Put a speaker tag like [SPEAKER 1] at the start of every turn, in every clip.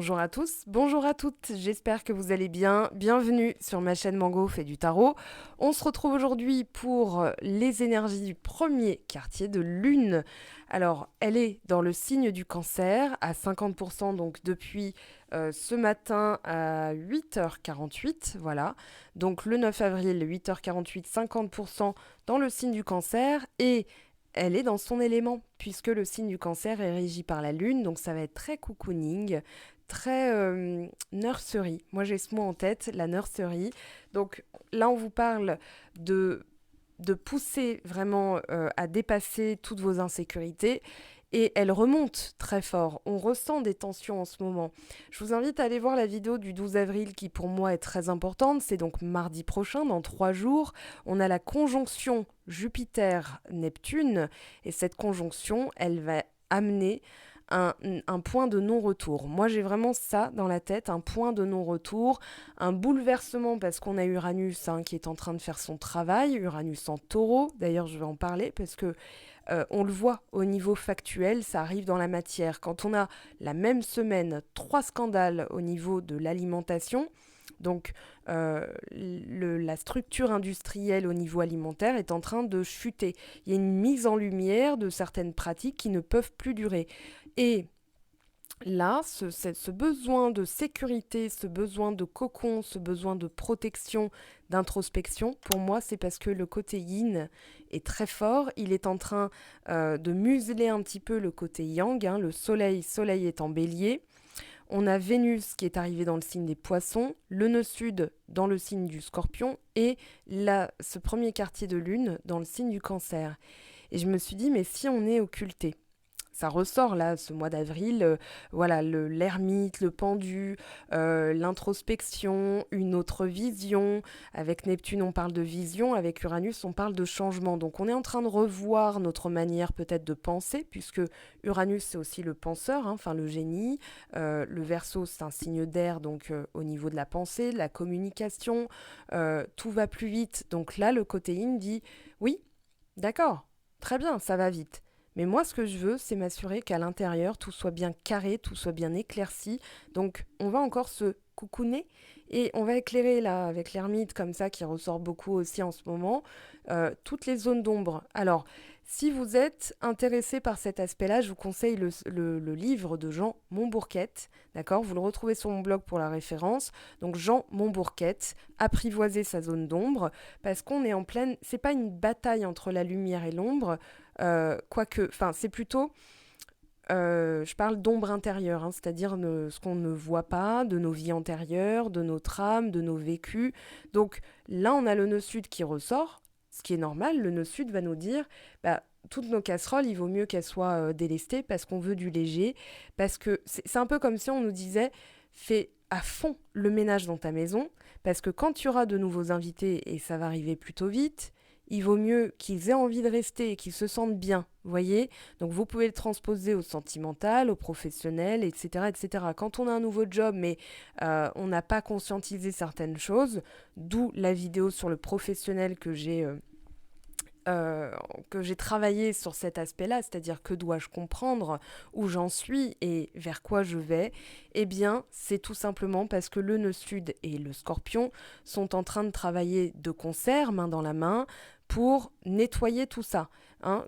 [SPEAKER 1] Bonjour à tous, bonjour à toutes, j'espère que vous allez bien. Bienvenue sur ma chaîne Mango fait du tarot. On se retrouve aujourd'hui pour les énergies du premier quartier de lune. Alors, elle est dans le signe du cancer à 50%, donc depuis ce matin à 8h48, voilà. Donc le 9 avril, 8h48, 50% dans le signe du cancer et elle est dans son élément, puisque le signe du cancer est régi par la lune, donc ça va être très cocooning, très nursery. Moi j'ai ce mot en tête, la nursery. Donc là on vous parle de, de pousser vraiment à dépasser toutes vos insécurités. Et elle remonte très fort. On ressent des tensions en ce moment. Je vous invite à aller voir la vidéo du 12 avril qui pour moi est très importante. C'est donc mardi prochain, dans 3 jours. On a la conjonction Jupiter-Neptune. Et cette conjonction, elle va amener un point de non-retour. Moi, j'ai vraiment ça dans la tête, un point de non-retour, un bouleversement parce qu'on a Uranus qui est en train de faire son travail, Uranus en taureau. D'ailleurs, je vais en parler parce que on le voit au niveau factuel, ça arrive dans la matière. Quand on a la même semaine 3 scandales au niveau de l'alimentation, donc la structure industrielle au niveau alimentaire est en train de chuter. Il y a une mise en lumière de certaines pratiques qui ne peuvent plus durer. Et là, ce besoin de sécurité, ce besoin de cocon, ce besoin de protection, d'introspection, pour moi, c'est parce que le côté yin est très fort. Il est en train de museler un petit peu le côté yang. Le soleil est en bélier. On a Vénus qui est arrivée dans le signe des poissons, le nœud sud dans le signe du scorpion et ce premier quartier de lune dans le signe du cancer. Et je me suis dit, mais si on est occulté, ça ressort là, ce mois d'avril, voilà, l'ermite, le pendu, l'introspection, une autre vision. Avec Neptune, on parle de vision, avec Uranus, on parle de changement. Donc on est en train de revoir notre manière peut-être de penser, puisque Uranus, c'est aussi le penseur, enfin le génie. Le Verseau, c'est un signe d'air, donc au niveau de la pensée, de la communication, tout va plus vite. Donc là, le côté yin dit, oui, d'accord, très bien, ça va vite. Mais moi, ce que je veux, c'est m'assurer qu'à l'intérieur, tout soit bien carré, tout soit bien éclairci. Donc, on va encore se coucouner et on va éclairer là avec l'ermite comme ça qui ressort beaucoup aussi en ce moment, toutes les zones d'ombre. Alors, si vous êtes intéressé par cet aspect-là, je vous conseille le livre de Jean Montbourquette, d'accord. Vous le retrouvez sur mon blog pour la référence. Donc, Jean Montbourquette, apprivoiser sa zone d'ombre, parce qu'on est en pleine... C'est pas une bataille entre la lumière et l'ombre, quoique... Enfin, c'est plutôt... je parle d'ombre intérieure, c'est-à-dire ce qu'on ne voit pas, de nos vies antérieures, de notre âme, de nos vécus. Donc là, on a le nœud sud qui ressort, ce qui est normal. Le nœud sud va nous dire, bah, toutes nos casseroles, il vaut mieux qu'elles soient délestées parce qu'on veut du léger, parce que c'est un peu comme si on nous disait, fais à fond le ménage dans ta maison, parce que quand tu auras de nouveaux invités, et ça va arriver plutôt vite, il vaut mieux qu'ils aient envie de rester et qu'ils se sentent bien, vous voyez. Donc vous pouvez le transposer au sentimental, au professionnel, etc., etc. Quand on a un nouveau job, mais on n'a pas conscientisé certaines choses, d'où la vidéo sur le professionnel que j'ai travaillé sur cet aspect-là, c'est-à-dire que dois-je comprendre, où j'en suis et vers quoi je vais, eh bien, c'est tout simplement parce que le nœud sud et le scorpion sont en train de travailler de concert, main dans la main, pour nettoyer tout ça.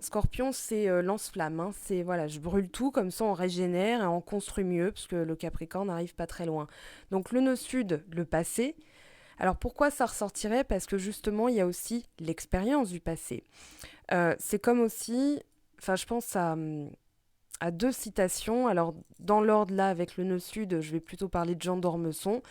[SPEAKER 1] Scorpion, c'est lance-flamme, c'est voilà, je brûle tout, comme ça on régénère et on construit mieux, parce que le Capricorne n'arrive pas très loin. Donc le nœud sud, le passé. Alors pourquoi ça ressortirait? Parce que justement, il y a aussi l'expérience du passé. C'est comme aussi, enfin je pense à deux citations. Alors dans l'ordre là, avec le nœud sud, je vais plutôt parler de Jean d'Ormesson,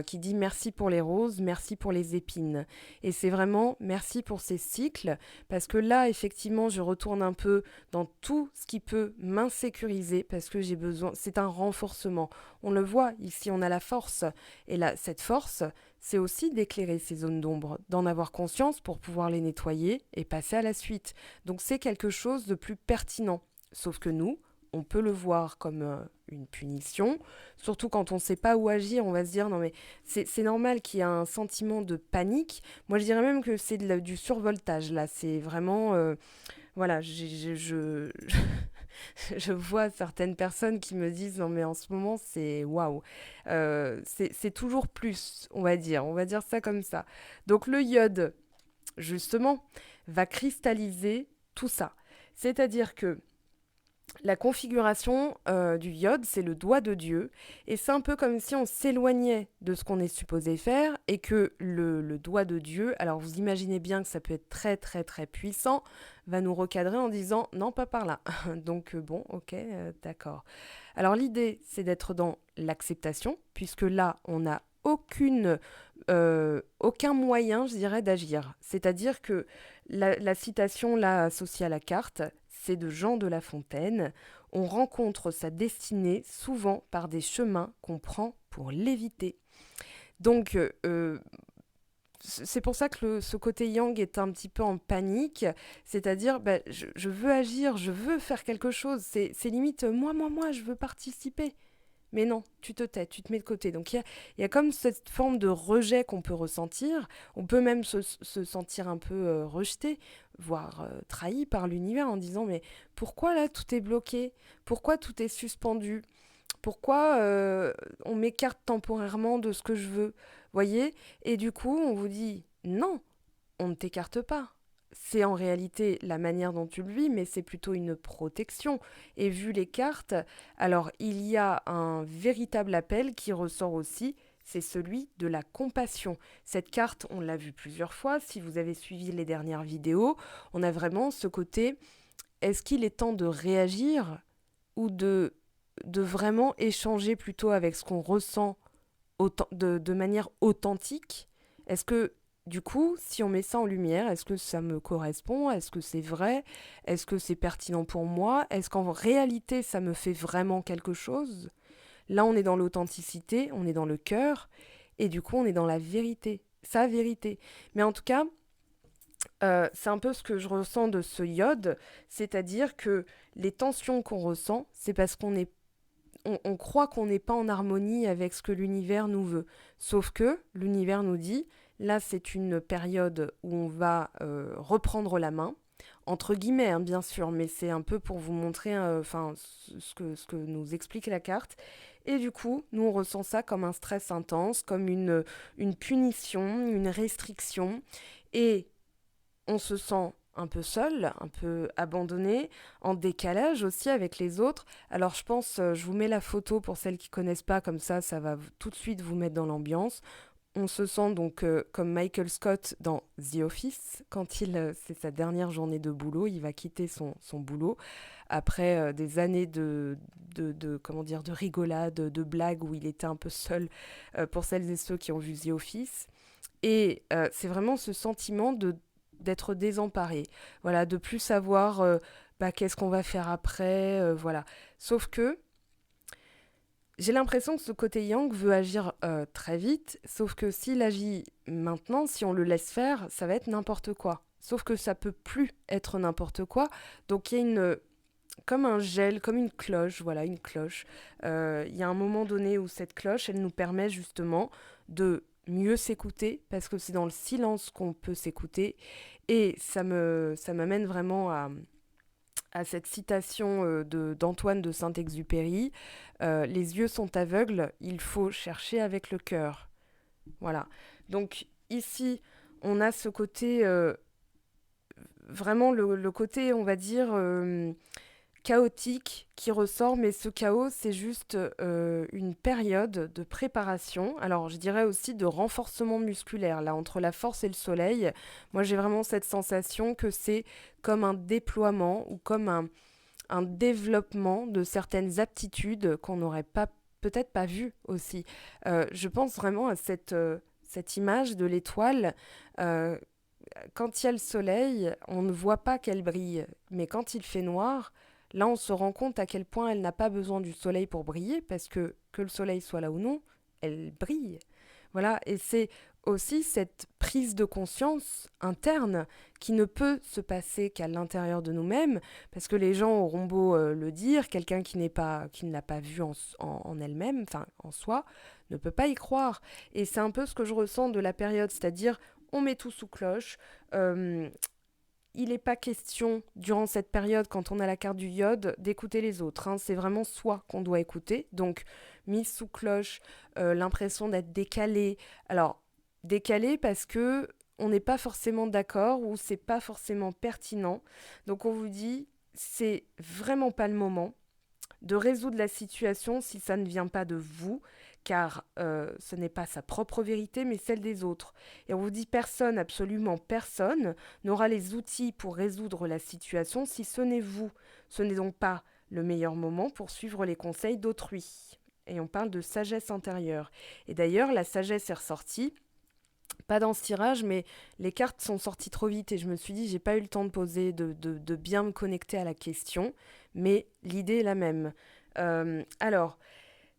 [SPEAKER 1] qui dit merci pour les roses, merci pour les épines. Et c'est vraiment merci pour ces cycles, parce que là, effectivement, je retourne un peu dans tout ce qui peut m'insécuriser, parce que j'ai besoin, c'est un renforcement. On le voit, ici, on a la force. Et là, cette force, c'est aussi d'éclairer ces zones d'ombre, d'en avoir conscience pour pouvoir les nettoyer et passer à la suite. Donc c'est quelque chose de plus pertinent. Sauf que nous, on peut le voir comme une punition, surtout quand on ne sait pas où agir, on va se dire non mais c'est normal qu'il y ait un sentiment de panique. Moi je dirais même que c'est du survoltage là, c'est vraiment voilà, Je vois certaines personnes qui me disent non mais en ce moment c'est waouh. C'est toujours plus, on va dire ça comme ça. Donc le iode, justement, va cristalliser tout ça. C'est-à-dire que la configuration du iode, c'est le doigt de Dieu, et c'est un peu comme si on s'éloignait de ce qu'on est supposé faire, et que le doigt de Dieu, alors vous imaginez bien que ça peut être très très très puissant, va nous recadrer en disant non, pas par là. Donc bon, ok, d'accord. Alors l'idée, c'est d'être dans l'acceptation, puisque là, on n'a aucun moyen, je dirais, d'agir. C'est-à-dire que la citation là associée à la carte, c'est de Jean de La Fontaine. On rencontre sa destinée souvent par des chemins qu'on prend pour l'éviter. Donc, c'est pour ça que ce côté yang est un petit peu en panique, c'est-à-dire bah, je veux agir, je veux faire quelque chose, c'est limite moi, je veux participer. Mais non, tu te tais, tu te mets de côté. Donc il y a comme cette forme de rejet qu'on peut ressentir. On peut même se sentir un peu rejeté, voire trahi par l'univers en disant mais pourquoi là tout est bloqué? Pourquoi tout est suspendu? Pourquoi on m'écarte temporairement de ce que je veux? Voyez? Et du coup, on vous dit non, on ne t'écarte pas. C'est en réalité la manière dont tu le vis, mais c'est plutôt une protection. Et vu les cartes, alors il y a un véritable appel qui ressort aussi, c'est celui de la compassion. Cette carte, on l'a vue plusieurs fois, si vous avez suivi les dernières vidéos, on a vraiment ce côté, est-ce qu'il est temps de réagir ou de vraiment échanger plutôt avec ce qu'on ressent de manière authentique? Est-ce que, du coup, si on met ça en lumière, est-ce que ça me correspond? Est-ce que c'est vrai? Est-ce que c'est pertinent pour moi? Est-ce qu'en réalité, ça me fait vraiment quelque chose? Là, on est dans l'authenticité, on est dans le cœur, et du coup, on est dans la vérité, sa vérité. Mais en tout cas, c'est un peu ce que je ressens de ce iode, c'est-à-dire que les tensions qu'on ressent, c'est parce on croit qu'on n'est pas en harmonie avec ce que l'univers nous veut. Sauf que l'univers nous dit, là c'est une période où on va reprendre la main, entre guillemets hein, bien sûr, mais c'est un peu pour vous montrer ce que nous explique la carte. Et du coup, nous on ressent ça comme un stress intense, comme une punition, une restriction. Et on se sent un peu seul, un peu abandonné, en décalage aussi avec les autres. Alors je pense, je vous mets la photo pour celles qui connaissent pas, comme ça va tout de suite vous mettre dans l'ambiance. On se sent donc comme Michael Scott dans The Office, quand c'est sa dernière journée de boulot, il va quitter son boulot après des années comment dire, de rigolade, de blagues où il était un peu seul pour celles et ceux qui ont vu The Office. Et c'est vraiment ce sentiment d'être désemparé, voilà, de plus savoir bah, qu'est-ce qu'on va faire après, voilà. Sauf que j'ai l'impression que ce côté yang veut agir très vite, sauf que s'il agit maintenant, si on le laisse faire, ça va être n'importe quoi. Sauf que ça peut plus être n'importe quoi, donc il y a comme un gel, comme une cloche, voilà, une cloche. Il y a un moment donné où cette cloche, elle nous permet justement de mieux s'écouter, parce que c'est dans le silence qu'on peut s'écouter. Et ça m'amène vraiment à cette citation d'Antoine de Saint-Exupéry. Les yeux sont aveugles, il faut chercher avec le cœur. Voilà. Donc ici, on a ce côté, vraiment le côté, on va dire, chaotique qui ressort, mais ce chaos, c'est juste une période de préparation. Alors, je dirais aussi de renforcement musculaire, là, entre la force et le soleil. Moi, j'ai vraiment cette sensation que c'est comme un déploiement ou comme un développement de certaines aptitudes qu'on n'aurait pas peut-être pas vues aussi. Je pense vraiment à cette image de l'étoile. euh, Quand il y a le soleil, on ne voit pas qu'elle brille, mais quand il fait noir, là on se rend compte à quel point elle n'a pas besoin du soleil pour briller, parce que le soleil soit là ou non, elle brille. Voilà, et c'est aussi cette prise de conscience interne qui ne peut se passer qu'à l'intérieur de nous-mêmes, parce que les gens auront beau le dire, quelqu'un qui ne l'a pas vu en elle-même, enfin en soi, ne peut pas y croire. Et c'est un peu ce que je ressens de la période, c'est-à-dire on met tout sous cloche. euh, il n'est pas question, durant cette période, quand on a la carte du iode, d'écouter les autres, hein. C'est vraiment soi qu'on doit écouter. Donc, mise sous cloche, l'impression d'être décalé. Alors, décalé parce que on n'est pas forcément d'accord ou c'est pas forcément pertinent. Donc, on vous dit, c'est vraiment pas le moment de résoudre la situation si ça ne vient pas de vous, car ce n'est pas sa propre vérité, mais celle des autres. Et on vous dit personne, absolument personne, n'aura les outils pour résoudre la situation si ce n'est vous. Ce n'est donc pas le meilleur moment pour suivre les conseils d'autrui. Et on parle de sagesse intérieure. Et d'ailleurs, la sagesse est ressortie. Pas dans ce tirage, mais les cartes sont sorties trop vite et je me suis dit, j'ai pas eu le temps de poser, de bien me connecter à la question, mais l'idée est la même. Alors,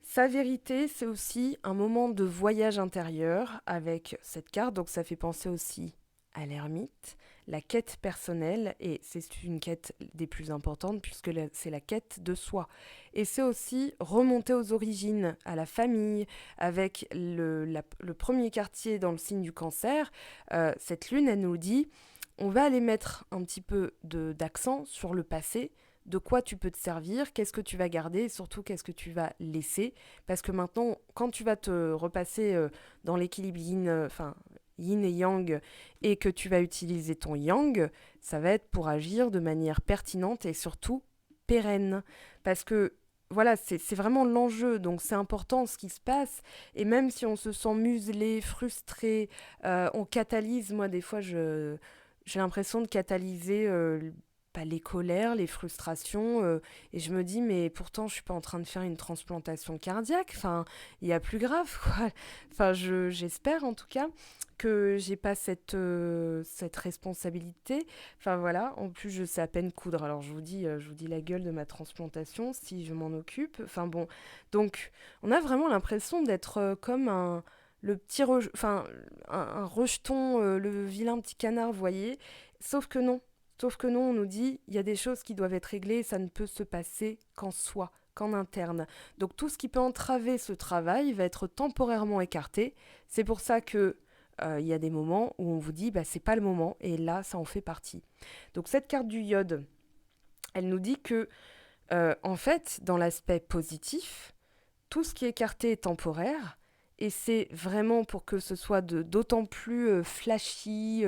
[SPEAKER 1] sa vérité, c'est aussi un moment de voyage intérieur avec cette carte, donc ça fait penser aussi à l'ermite, la quête personnelle, et c'est une quête des plus importantes puisque c'est la quête de soi. Et c'est aussi remonter aux origines, à la famille, avec le premier quartier dans le signe du cancer. Cette lune, elle nous dit, on va aller mettre un petit peu d'accent sur le passé, de quoi tu peux te servir, qu'est-ce que tu vas garder et surtout qu'est-ce que tu vas laisser. Parce que maintenant, quand tu vas te repasser dans l'équilibre yin, yin et yang et que tu vas utiliser ton yang, ça va être pour agir de manière pertinente et surtout pérenne. Parce que voilà, c'est vraiment l'enjeu, donc c'est important ce qui se passe. Et même si on se sent muselé, frustré, on catalyse, moi des fois j'ai l'impression de catalyser les colères, les frustrations, et je me dis, mais pourtant, je suis pas en train de faire une transplantation cardiaque, enfin, il y a plus grave, quoi. Enfin, j'espère, en tout cas, que j'ai pas cette responsabilité. Enfin, voilà, en plus, je sais à peine coudre, alors je vous dis la gueule de ma transplantation, si je m'en occupe. Enfin, bon, donc, on a vraiment l'impression d'être comme le petit un rejeton, le vilain petit canard, vous voyez. Sauf que non. Sauf que non, on nous dit, il y a des choses qui doivent être réglées et ça ne peut se passer qu'en soi, qu'en interne. Donc tout ce qui peut entraver ce travail va être temporairement écarté. C'est pour ça que il y a des moments où on vous dit, bah, c'est pas le moment, et là, ça en fait partie. Donc cette carte du iode, elle nous dit que, en fait, dans l'aspect positif, tout ce qui est écarté est temporaire, et c'est vraiment pour que ce soit d'autant plus flashy,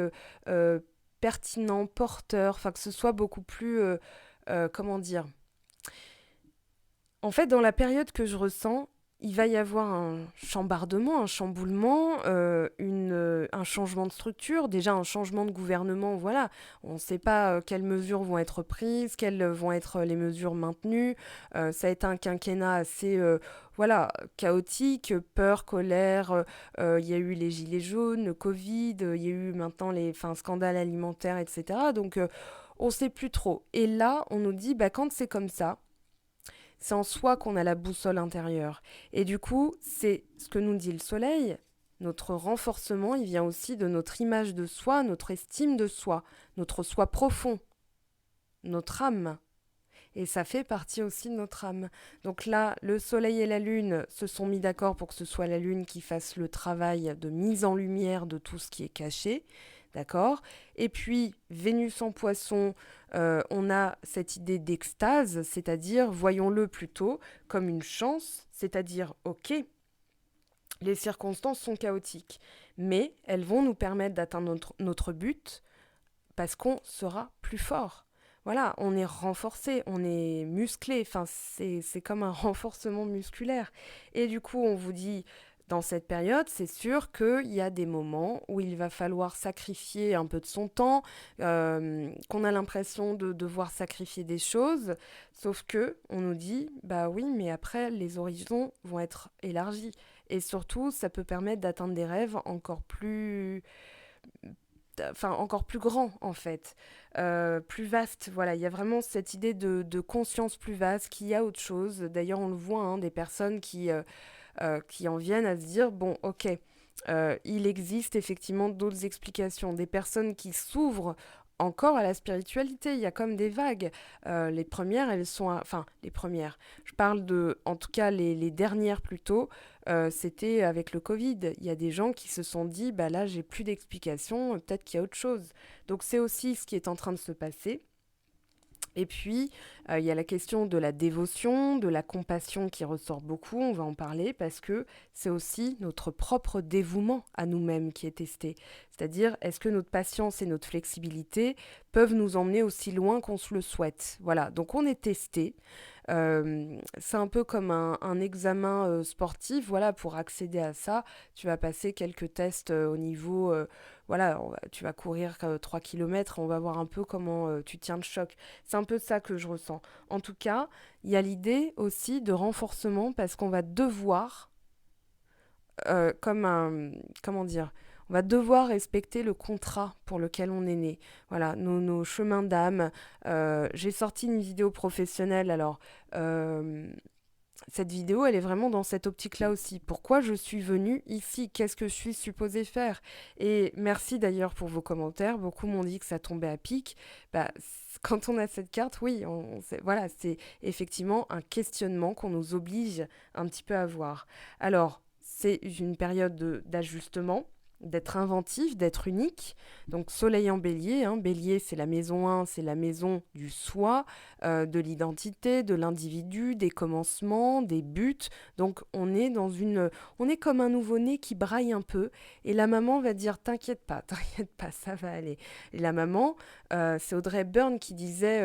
[SPEAKER 1] euh, pertinent, porteur, enfin que ce soit beaucoup plus, comment dire. En fait, dans la période que je ressens, il va y avoir un chambardement, un chamboulement, un changement de structure, déjà un changement de gouvernement, voilà. On ne sait pas quelles mesures vont être prises, quelles vont être les mesures maintenues. Ça a été un quinquennat assez, voilà, chaotique, peur, colère. Il y a eu les gilets jaunes, le Covid, il y a eu maintenant les scandales alimentaires, etc. Donc, on ne sait plus trop. Et là, on nous dit, bah, quand c'est comme ça, c'est en soi qu'on a la boussole intérieure. Et du coup, c'est ce que nous dit le soleil. Notre renforcement, il vient aussi de notre image de soi, notre estime de soi, notre soi profond, notre âme. Et ça fait partie aussi de notre âme. Donc là, le soleil et la lune se sont mis d'accord pour que ce soit la lune qui fasse le travail de mise en lumière de tout ce qui est caché. D'accord. Et puis, Vénus en poisson, on a cette idée d'extase, c'est-à-dire, voyons-le plutôt comme une chance, c'est-à-dire, ok, les circonstances sont chaotiques, mais elles vont nous permettre d'atteindre notre but parce qu'on sera plus fort. Voilà, on est renforcé, on est musclé, enfin c'est comme un renforcement musculaire. Et du coup, on vous dit, dans cette période, c'est sûr qu'il y a des moments où il va falloir sacrifier un peu de son temps, qu'on a l'impression de devoir sacrifier des choses, sauf que on nous dit, bah oui, mais après, les horizons vont être élargis. Et surtout, ça peut permettre d'atteindre des rêves encore plus grand en fait, plus vaste. Voilà, il y a vraiment cette idée de conscience plus vaste, qu'il y a autre chose. D'ailleurs, on le voit, hein, des personnes qui en viennent à se dire, bon, ok, il existe effectivement d'autres explications. Des personnes qui s'ouvrent encore à la spiritualité. Il y a comme des vagues. Les premières, enfin, les premières. Je parle de, en tout cas, les dernières plutôt. C'était avec le Covid. Il y a des gens qui se sont dit, bah là, j'ai plus d'explications, peut-être qu'il y a autre chose. Donc c'est aussi ce qui est en train de se passer. Et puis, il y a la question de la dévotion, de la compassion qui ressort beaucoup, on va en parler, parce que c'est aussi notre propre dévouement à nous-mêmes qui est testé. C'est-à-dire, est-ce que notre patience et notre flexibilité peuvent nous emmener aussi loin qu'on se le souhaite? Voilà, donc on est testé. C'est un peu comme un examen sportif. Voilà, pour accéder à ça, tu vas passer quelques tests au niveau. Voilà, tu vas courir 3 km, on va voir un peu comment tu tiens le choc. C'est un peu ça que je ressens. En tout cas, il y a l'idée aussi de renforcement parce qu'on va devoir, comme un. Comment dire? On va devoir respecter le contrat pour lequel on est né. Voilà, nos chemins d'âme. J'ai sorti une vidéo professionnelle. Alors, euh, cette vidéo, elle est vraiment dans cette optique-là aussi. Pourquoi je suis venue ici? Qu'est-ce que je suis supposée faire? Et merci d'ailleurs pour vos commentaires. Beaucoup m'ont dit que ça tombait à pic. Bah, quand on a cette carte, oui, voilà, c'est effectivement un questionnement qu'on nous oblige un petit peu à voir. Alors, c'est une période d'ajustement, d'être inventif, d'être unique. Donc soleil en bélier, hein. Bélier c'est la maison 1, c'est la maison du soi, de l'identité, de l'individu, des commencements, des buts. Donc on est comme un nouveau-né qui braille un peu et la maman va dire t'inquiète pas, ça va aller. Et la maman, c'est Audrey Hepburn qui disait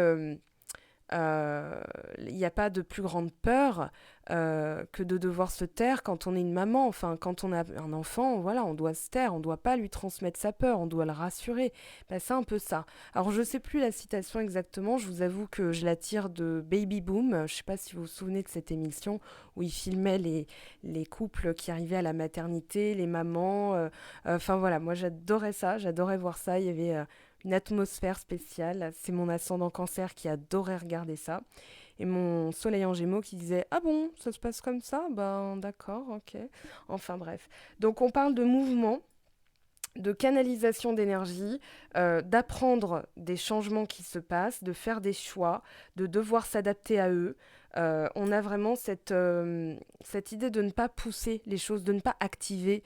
[SPEAKER 1] il n'y a pas de plus grande peur que de devoir se taire quand on est une maman. Enfin, quand on a un enfant, voilà, on doit se taire, on ne doit pas lui transmettre sa peur, on doit le rassurer. Bah, c'est un peu ça. Alors, je ne sais plus la citation exactement, je vous avoue que je la tire de Baby Boom. Je ne sais pas si vous vous souvenez de cette émission où il filmait les couples qui arrivaient à la maternité, les mamans. Enfin, voilà, moi j'adorais ça, j'adorais voir ça. Il y avait une atmosphère spéciale. C'est mon ascendant cancer qui adorait regarder ça. Et mon soleil en gémeaux qui disait ah bon, ça se passe comme ça? Ben d'accord, ok. Enfin bref. Donc on parle de mouvement, de canalisation d'énergie, d'apprendre des changements qui se passent, de faire des choix, de devoir s'adapter à eux. On a vraiment cette idée de ne pas pousser les choses, de ne pas activer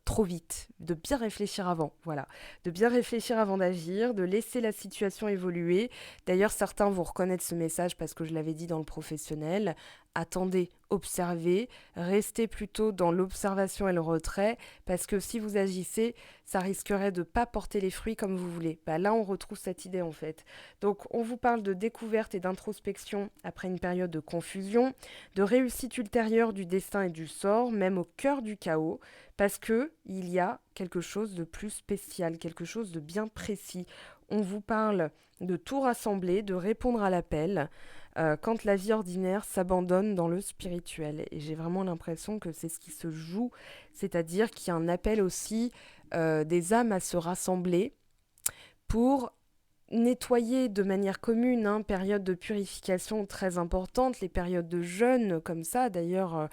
[SPEAKER 1] trop vite, de bien réfléchir avant, voilà, de bien réfléchir avant d'agir, de laisser la situation évoluer. D'ailleurs, certains vont reconnaître ce message parce que je l'avais dit dans le professionnel. Attendez, observez, restez plutôt dans l'observation et le retrait, parce que si vous agissez, ça risquerait de ne pas porter les fruits comme vous voulez. Bah, là, on retrouve cette idée en fait. Donc, on vous parle de découverte et d'introspection après une période de confusion, de réussite ultérieure du destin et du sort, même au cœur du chaos, parce que il y a quelque chose de plus spécial, quelque chose de bien précis. On vous parle de tout rassembler, de répondre à l'appel, quand la vie ordinaire s'abandonne dans le spirituel. Et j'ai vraiment l'impression que c'est ce qui se joue, c'est-à-dire qu'il y a un appel aussi des âmes à se rassembler pour nettoyer de manière commune, hein, période de purification très importante, les périodes de jeûne comme ça, d'ailleurs,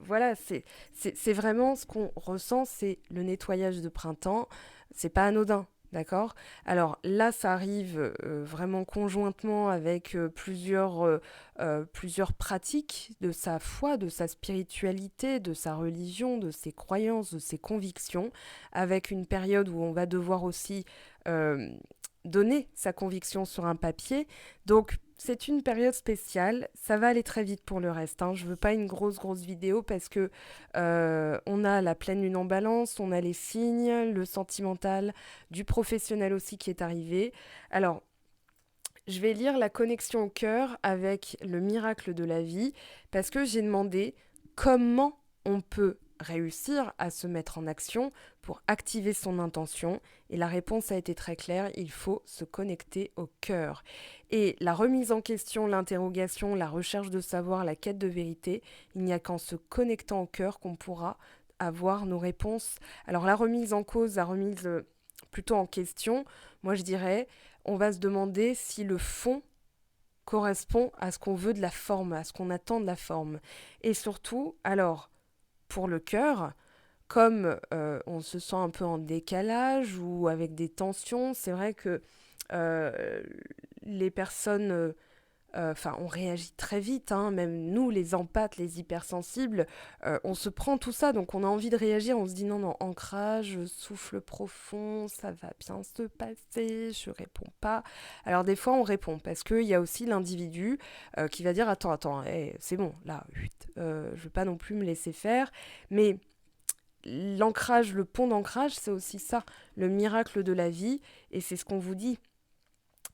[SPEAKER 1] voilà, c'est vraiment ce qu'on ressent, c'est le nettoyage de printemps, c'est pas anodin. D'accord. Alors là, ça arrive vraiment conjointement avec plusieurs pratiques de sa foi, de sa spiritualité, de sa religion, de ses croyances, de ses convictions, avec une période où on va devoir aussi euh, donner sa conviction sur un papier. Donc, c'est une période spéciale. Ça va aller très vite pour le reste, hein. Je veux pas une grosse vidéo parce que on a la pleine lune en balance, on a les signes, le sentimental, du professionnel aussi qui est arrivé. Alors, je vais lire la connexion au cœur avec le miracle de la vie parce que j'ai demandé comment on peut réussir à se mettre en action pour activer son intention et la réponse a été très claire, il faut se connecter au cœur. Et la remise en question, l'interrogation, la recherche de savoir, la quête de vérité, il n'y a qu'en se connectant au cœur qu'on pourra avoir nos réponses. Alors la remise en cause, la remise plutôt en question, moi je dirais on va se demander si le fond correspond à ce qu'on veut de la forme, à ce qu'on attend de la forme. Et surtout, alors, pour le cœur, comme on se sent un peu en décalage ou avec des tensions, c'est vrai que euh, les personnes enfin, on réagit très vite, hein, même nous, les empathes, les hypersensibles, on se prend tout ça, donc on a envie de réagir, on se dit non, non, ancrage, souffle profond, ça va bien se passer, je réponds pas. Alors des fois, on répond, parce qu'il y a aussi l'individu qui va dire, attends, attends, c'est bon, là, je vais pas non plus me laisser faire, mais l'ancrage, le pont d'ancrage, c'est aussi ça, le miracle de la vie, et c'est ce qu'on vous dit.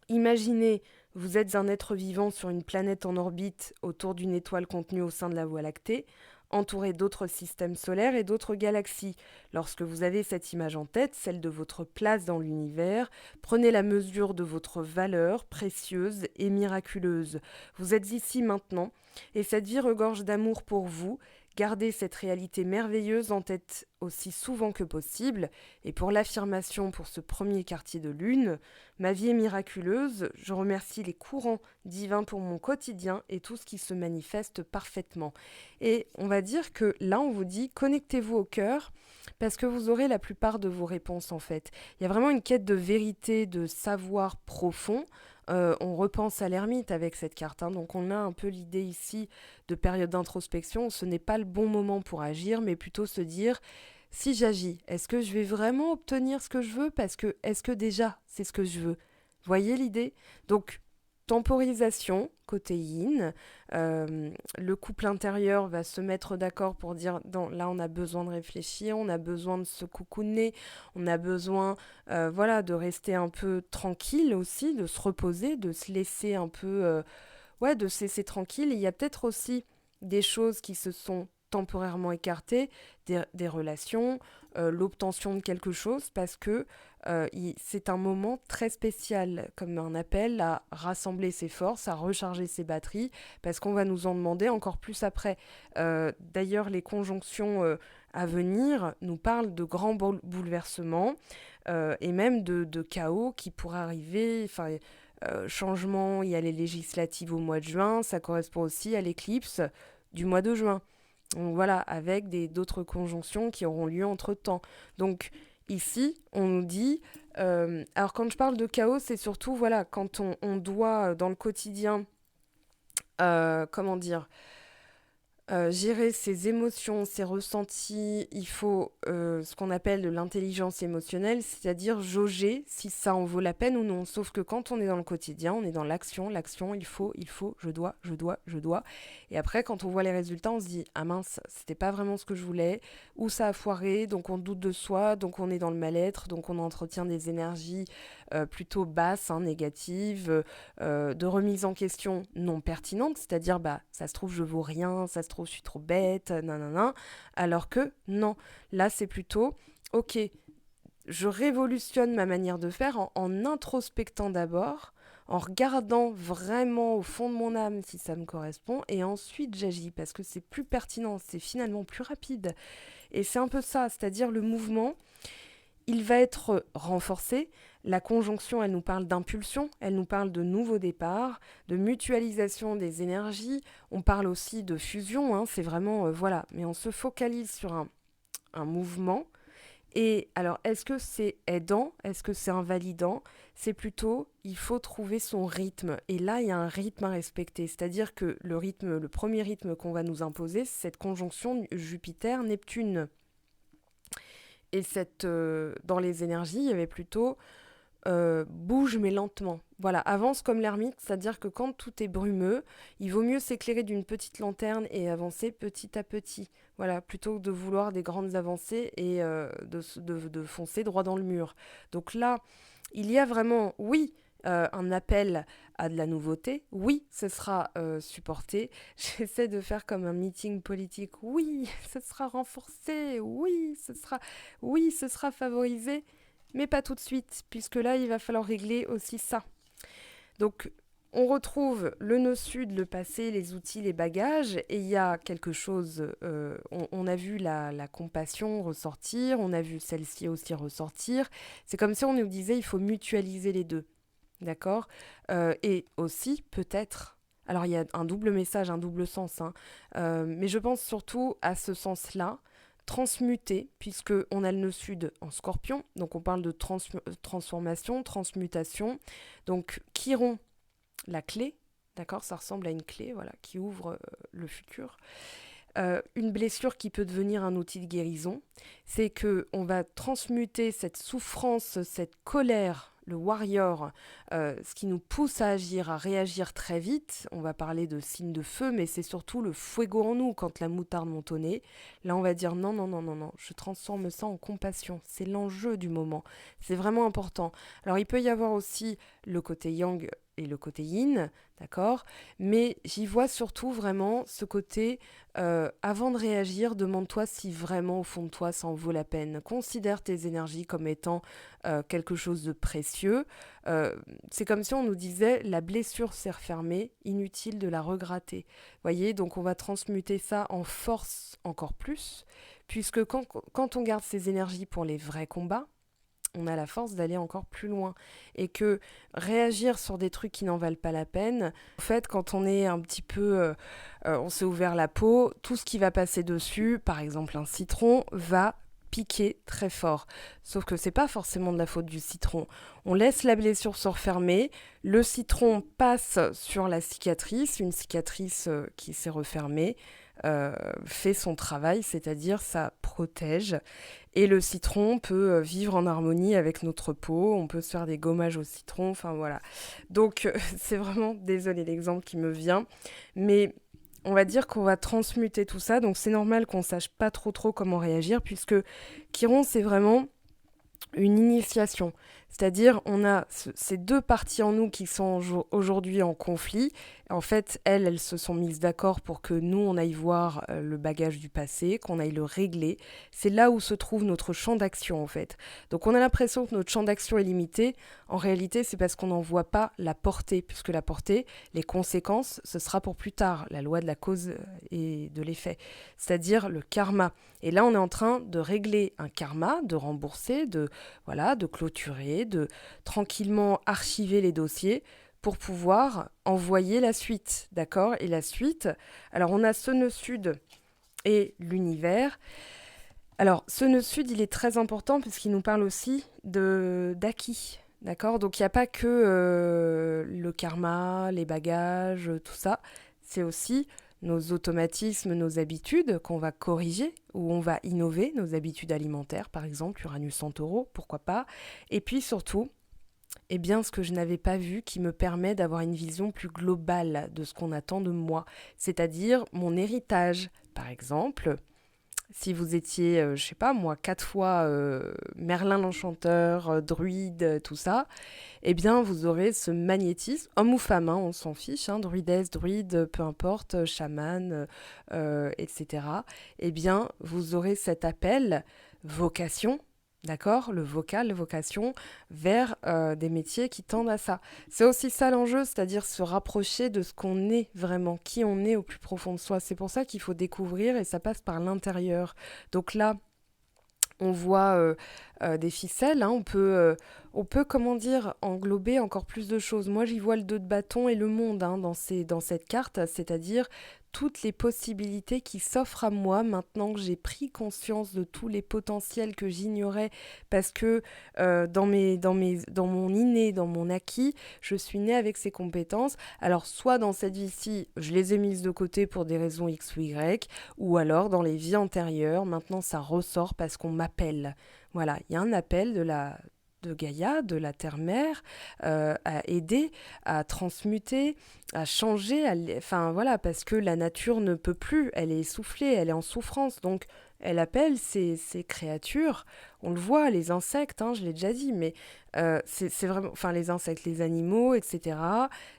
[SPEAKER 1] Imaginez, vous êtes un être vivant sur une planète en orbite autour d'une étoile contenue au sein de la Voie lactée, entouré d'autres systèmes solaires et d'autres galaxies. Lorsque vous avez cette image en tête, celle de votre place dans l'univers, prenez la mesure de votre valeur précieuse et miraculeuse. Vous êtes ici maintenant, et cette vie regorge d'amour pour vous. Gardez cette réalité merveilleuse en tête aussi souvent que possible. Et pour l'affirmation pour ce premier quartier de lune, ma vie est miraculeuse, je remercie les courants divins pour mon quotidien et tout ce qui se manifeste parfaitement. Et on va dire que là, on vous dit, connectez-vous au cœur, parce que vous aurez la plupart de vos réponses en fait. Il y a vraiment une quête de vérité, de savoir profond. On repense à l'ermite avec cette carte, hein. Donc on a un peu l'idée ici de période d'introspection. Ce n'est pas le bon moment pour agir, mais plutôt se dire, si j'agis, est-ce que je vais vraiment obtenir ce que je veux? Parce que est-ce que déjà c'est ce que je veux? Voyez l'idée? Donc, temporisation, côté yin. Le couple intérieur va se mettre d'accord pour dire, là on a besoin de réfléchir, on a besoin de se coucouner, on a besoin voilà, de rester un peu tranquille aussi, de se reposer, de se laisser un peu... ouais, de se laisser tranquille. Et il y a peut-être aussi des choses qui se sont temporairement écartées, des relations, l'obtention de quelque chose, parce que c'est un moment très spécial, comme un appel à rassembler ses forces, à recharger ses batteries, parce qu'on va nous en demander encore plus après. D'ailleurs, les conjonctions à venir nous parlent de grands bouleversements et même de chaos qui pourraient arriver. Enfin, changement, il y a les législatives au mois de juin, ça correspond aussi à l'éclipse du mois de juin. Donc voilà, avec d'autres conjonctions qui auront lieu entre-temps. Donc ici, on nous dit... alors quand je parle de chaos, c'est surtout, voilà, quand on doit, dans le quotidien, comment dire, gérer ses émotions, ses ressentis, il faut ce qu'on appelle de l'intelligence émotionnelle, c'est-à-dire jauger si ça en vaut la peine ou non. Sauf que quand on est dans le quotidien, on est dans l'action, il faut, je dois. Et après, quand on voit les résultats, on se dit, ah mince, c'était pas vraiment ce que je voulais, ou ça a foiré, donc on doute de soi, donc on est dans le mal-être, donc on entretient des énergies plutôt basses, hein, négatives, de remise en question non pertinente, c'est-à-dire bah ça se trouve je vaux rien, ça se trouve je suis trop bête, nanana, alors que non, là c'est plutôt ok, je révolutionne ma manière de faire en introspectant d'abord, en regardant vraiment au fond de mon âme si ça me correspond, et ensuite j'agis parce que c'est plus pertinent, c'est finalement plus rapide. Et c'est un peu ça, c'est-à-dire le mouvement, il va être renforcé. La conjonction, elle nous parle d'impulsion, elle nous parle de nouveau départ, de mutualisation des énergies. On parle aussi de fusion, hein, c'est vraiment, voilà. Mais on se focalise sur un mouvement. Et alors, est-ce que c'est aidant? Est-ce que c'est invalidant? C'est plutôt, il faut trouver son rythme. Et là, il y a un rythme à respecter. C'est-à-dire que le premier rythme qu'on va nous imposer, c'est cette conjonction Jupiter-Neptune. Et dans les énergies, il y avait plutôt bouge mais lentement. Voilà, avance comme l'ermite, c'est-à-dire que quand tout est brumeux, il vaut mieux s'éclairer d'une petite lanterne et avancer petit à petit. Voilà, plutôt que de vouloir des grandes avancées et de foncer droit dans le mur. Donc là, il y a vraiment, oui, un appel à de la nouveauté. Oui, ce sera supporté. J'essaie de faire comme un meeting politique. Oui, ce sera renforcé. Oui, ce sera favorisé. Mais pas tout de suite, puisque là, il va falloir régler aussi ça. Donc, on retrouve le nœud sud, le passé, les outils, les bagages, et il y a quelque chose, on a vu la compassion ressortir, on a vu celle-ci aussi ressortir. C'est comme si on nous disait, il faut mutualiser les deux, d'accord. Et aussi, peut-être, alors il y a un double message, un double sens, hein, mais je pense surtout à ce sens-là, transmuter, puisque on a le nœud sud en scorpion, donc on parle de transformation, transmutation. Donc Chiron, la clé, d'accord, ça ressemble à une clé, voilà, qui ouvre le futur. Une blessure qui peut devenir un outil de guérison, c'est que on va transmuter cette souffrance, cette colère, le warrior, ce qui nous pousse à agir, à réagir très vite. On va parler de signe de feu, mais c'est surtout le fuego en nous quand la moutarde monte au nez. Là, on va dire non, non, non, non, non, je transforme ça en compassion. C'est l'enjeu du moment. C'est vraiment important. Alors, il peut y avoir aussi le côté yang et le côté yin, d'accord? Mais j'y vois surtout vraiment ce côté, avant de réagir, demande-toi si vraiment au fond de toi ça en vaut la peine. Considère tes énergies comme étant quelque chose de précieux. C'est comme si on nous disait la blessure s'est refermée, inutile de la regratter. Voyez, donc on va transmuter ça en force encore plus, puisque quand on garde ses énergies pour les vrais combats, on a la force d'aller encore plus loin. Et que réagir sur des trucs qui n'en valent pas la peine, en fait, quand on est un petit peu... on s'est ouvert la peau, tout ce qui va passer dessus, par exemple un citron, va piquer très fort. Sauf que c'est pas forcément de la faute du citron. On laisse la blessure se refermer, le citron passe sur la cicatrice, une cicatrice qui s'est refermée, fait son travail, c'est-à-dire ça protège. Et le citron peut vivre en harmonie avec notre peau, on peut se faire des gommages au citron, enfin voilà. Donc c'est vraiment, désolé l'exemple qui me vient, mais on va dire qu'on va transmuter tout ça, donc c'est normal qu'on sache pas trop comment réagir, puisque Chiron c'est vraiment une initiation. C'est-à-dire, on a ces deux parties en nous qui sont aujourd'hui en conflit. En fait, elles se sont mises d'accord pour que nous, on aille voir le bagage du passé, qu'on aille le régler. C'est là où se trouve notre champ d'action, en fait. Donc, on a l'impression que notre champ d'action est limité. En réalité, c'est parce qu'on n'en voit pas la portée, puisque la portée, les conséquences, ce sera pour plus tard, la loi de la cause et de l'effet. C'est-à-dire le karma. Et là, on est en train de régler un karma, de rembourser, de clôturer, de tranquillement archiver les dossiers pour pouvoir envoyer la suite, d'accord? Et la suite, alors on a ce nœud sud et l'univers. Alors, ce nœud sud, il est très important puisqu'il nous parle aussi d'acquis, d'accord? Donc, il n'y a pas que le karma, les bagages, tout ça. C'est aussi nos automatismes, nos habitudes qu'on va corriger ou on va innover, nos habitudes alimentaires, par exemple, Uranus Centauro, pourquoi pas. Et puis surtout, eh bien, ce que je n'avais pas vu qui me permet d'avoir une vision plus globale de ce qu'on attend de moi, c'est-à-dire mon héritage. Par exemple, si vous étiez, je sais pas moi, 4 fois Merlin l'Enchanteur, druide, tout ça, eh bien vous aurez ce magnétisme, homme ou femme, hein, on s'en fiche, hein, druidesse, druide, peu importe, chaman, etc. Eh bien vous aurez cet appel, vocation, d'accord, le vocal, vocation, vers des métiers qui tendent à ça. C'est aussi ça l'enjeu, c'est-à-dire se rapprocher de ce qu'on est vraiment, qui on est au plus profond de soi. C'est pour ça qu'il faut découvrir et ça passe par l'intérieur. Donc là, on voit des ficelles, hein, on peut, comment dire, englober encore plus de choses. Moi, j'y vois le 2 de bâton et le monde hein, dans cette carte, c'est-à-dire toutes les possibilités qui s'offrent à moi maintenant que j'ai pris conscience de tous les potentiels que j'ignorais parce que dans mon inné, dans mon acquis, je suis née avec ces compétences. Alors, soit dans cette vie-ci, je les ai mises de côté pour des raisons X ou Y, ou alors dans les vies antérieures, maintenant ça ressort parce qu'on m'appelle. Voilà, il y a un appel de Gaïa, de la Terre-Mère, à aider, à transmuter, à changer, enfin voilà, parce que la nature ne peut plus, elle est essoufflée, elle est en souffrance, donc elle appelle ces créatures, on le voit, les insectes, hein, je l'ai déjà dit, mais c'est vraiment, enfin les insectes, les animaux, etc.,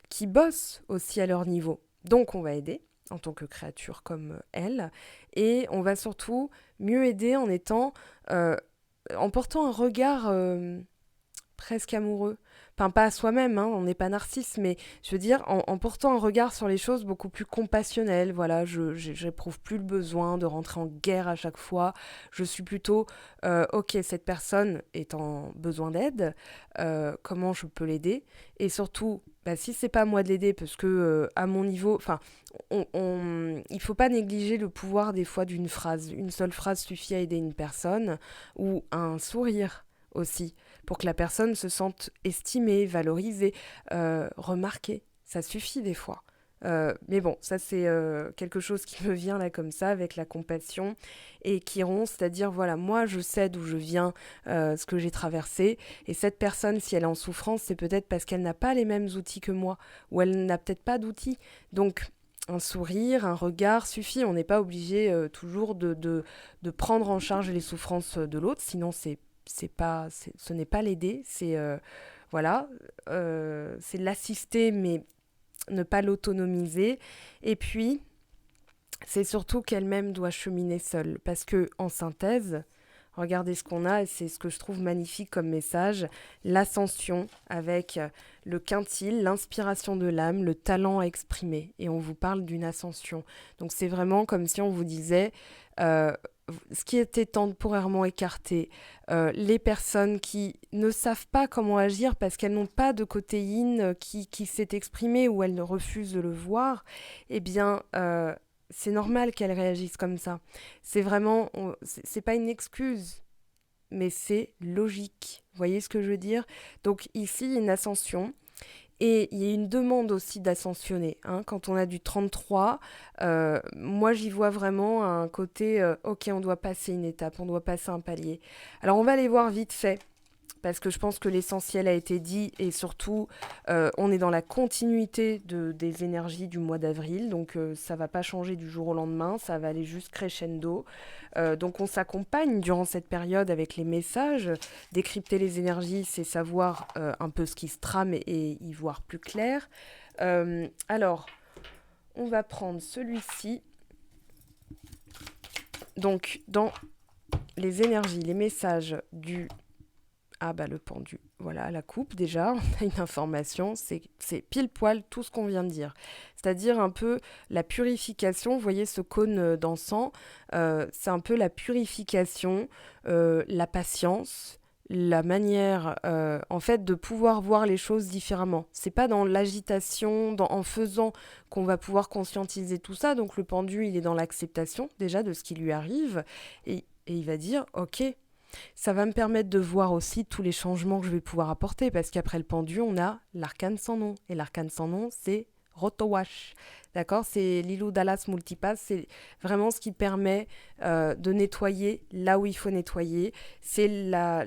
[SPEAKER 1] qui bossent aussi à leur niveau. Donc on va aider en tant que créature comme elle, et on va surtout mieux aider en étant, en portant un regard presque amoureux. Enfin, pas à soi-même, hein, on n'est pas narcisse, mais je veux dire, en portant un regard sur les choses beaucoup plus compassionnel, voilà, j'éprouve plus le besoin de rentrer en guerre à chaque fois. Je suis plutôt, ok, cette personne est en besoin d'aide, comment je peux l'aider? Et surtout, bah, si c'est pas à moi de l'aider, parce que à mon niveau, enfin, il faut pas négliger le pouvoir des fois d'une phrase. Une seule phrase suffit à aider une personne, ou un sourire aussi pour que la personne se sente estimée, valorisée, remarquée. Ça suffit des fois. Mais bon, ça c'est quelque chose qui me vient là comme ça avec la compassion et qui rompt, c'est-à-dire voilà, moi je sais d'où je viens, ce que j'ai traversé, et cette personne, si elle est en souffrance, c'est peut-être parce qu'elle n'a pas les mêmes outils que moi, ou elle n'a peut-être pas d'outils. Donc un sourire, un regard suffit, on n'est pas obligé toujours de prendre en charge les souffrances de l'autre, sinon ce n'est pas l'aider, c'est voilà, c'est l'assister, mais ne pas l'autonomiser. Et puis, c'est surtout qu'elle-même doit cheminer seule, parce que en synthèse, regardez ce qu'on a, et c'est ce que je trouve magnifique comme message, l'ascension avec le quintile, l'inspiration de l'âme, le talent à exprimer. Et on vous parle d'une ascension. Donc c'est vraiment comme si on vous disait, euh, ce qui était temporairement écarté, les personnes qui ne savent pas comment agir parce qu'elles n'ont pas de côté yin qui s'est exprimé ou elles ne refusent de le voir, eh bien, c'est normal qu'elles réagissent comme ça. C'est vraiment, c'est pas une excuse, mais c'est logique. Vous voyez ce que je veux dire? Donc ici, il y a une ascension. Et il y a une demande aussi d'ascensionner, hein. Quand on a du 33, moi j'y vois vraiment un côté, ok, on doit passer une étape, on doit passer un palier. Alors on va aller voir vite fait, parce que je pense que l'essentiel a été dit, et surtout, on est dans la continuité des énergies du mois d'avril, donc ça va pas changer du jour au lendemain, ça va aller juste crescendo. Donc on s'accompagne durant cette période avec les messages. Décrypter les énergies, c'est savoir un peu ce qui se trame et y voir plus clair. Alors, on va prendre celui-ci. Donc, dans les énergies, les messages du... Ah bah le pendu, voilà, la coupe déjà, on a une information, c'est pile poil tout ce qu'on vient de dire. C'est-à-dire un peu la purification, vous voyez ce cône d'encens, c'est un peu la purification, la patience, la manière en fait de pouvoir voir les choses différemment. C'est pas dans l'agitation, en faisant qu'on va pouvoir conscientiser tout ça, donc le pendu il est dans l'acceptation déjà de ce qui lui arrive, et il va dire ok, ça va me permettre de voir aussi tous les changements que je vais pouvoir apporter, parce qu'après le pendu, on a l'arcane sans nom. Et l'arcane sans nom, c'est Rotowash. D'accord? C'est Lilou Dallas Multipass. C'est vraiment ce qui permet de nettoyer là où il faut nettoyer. C'est la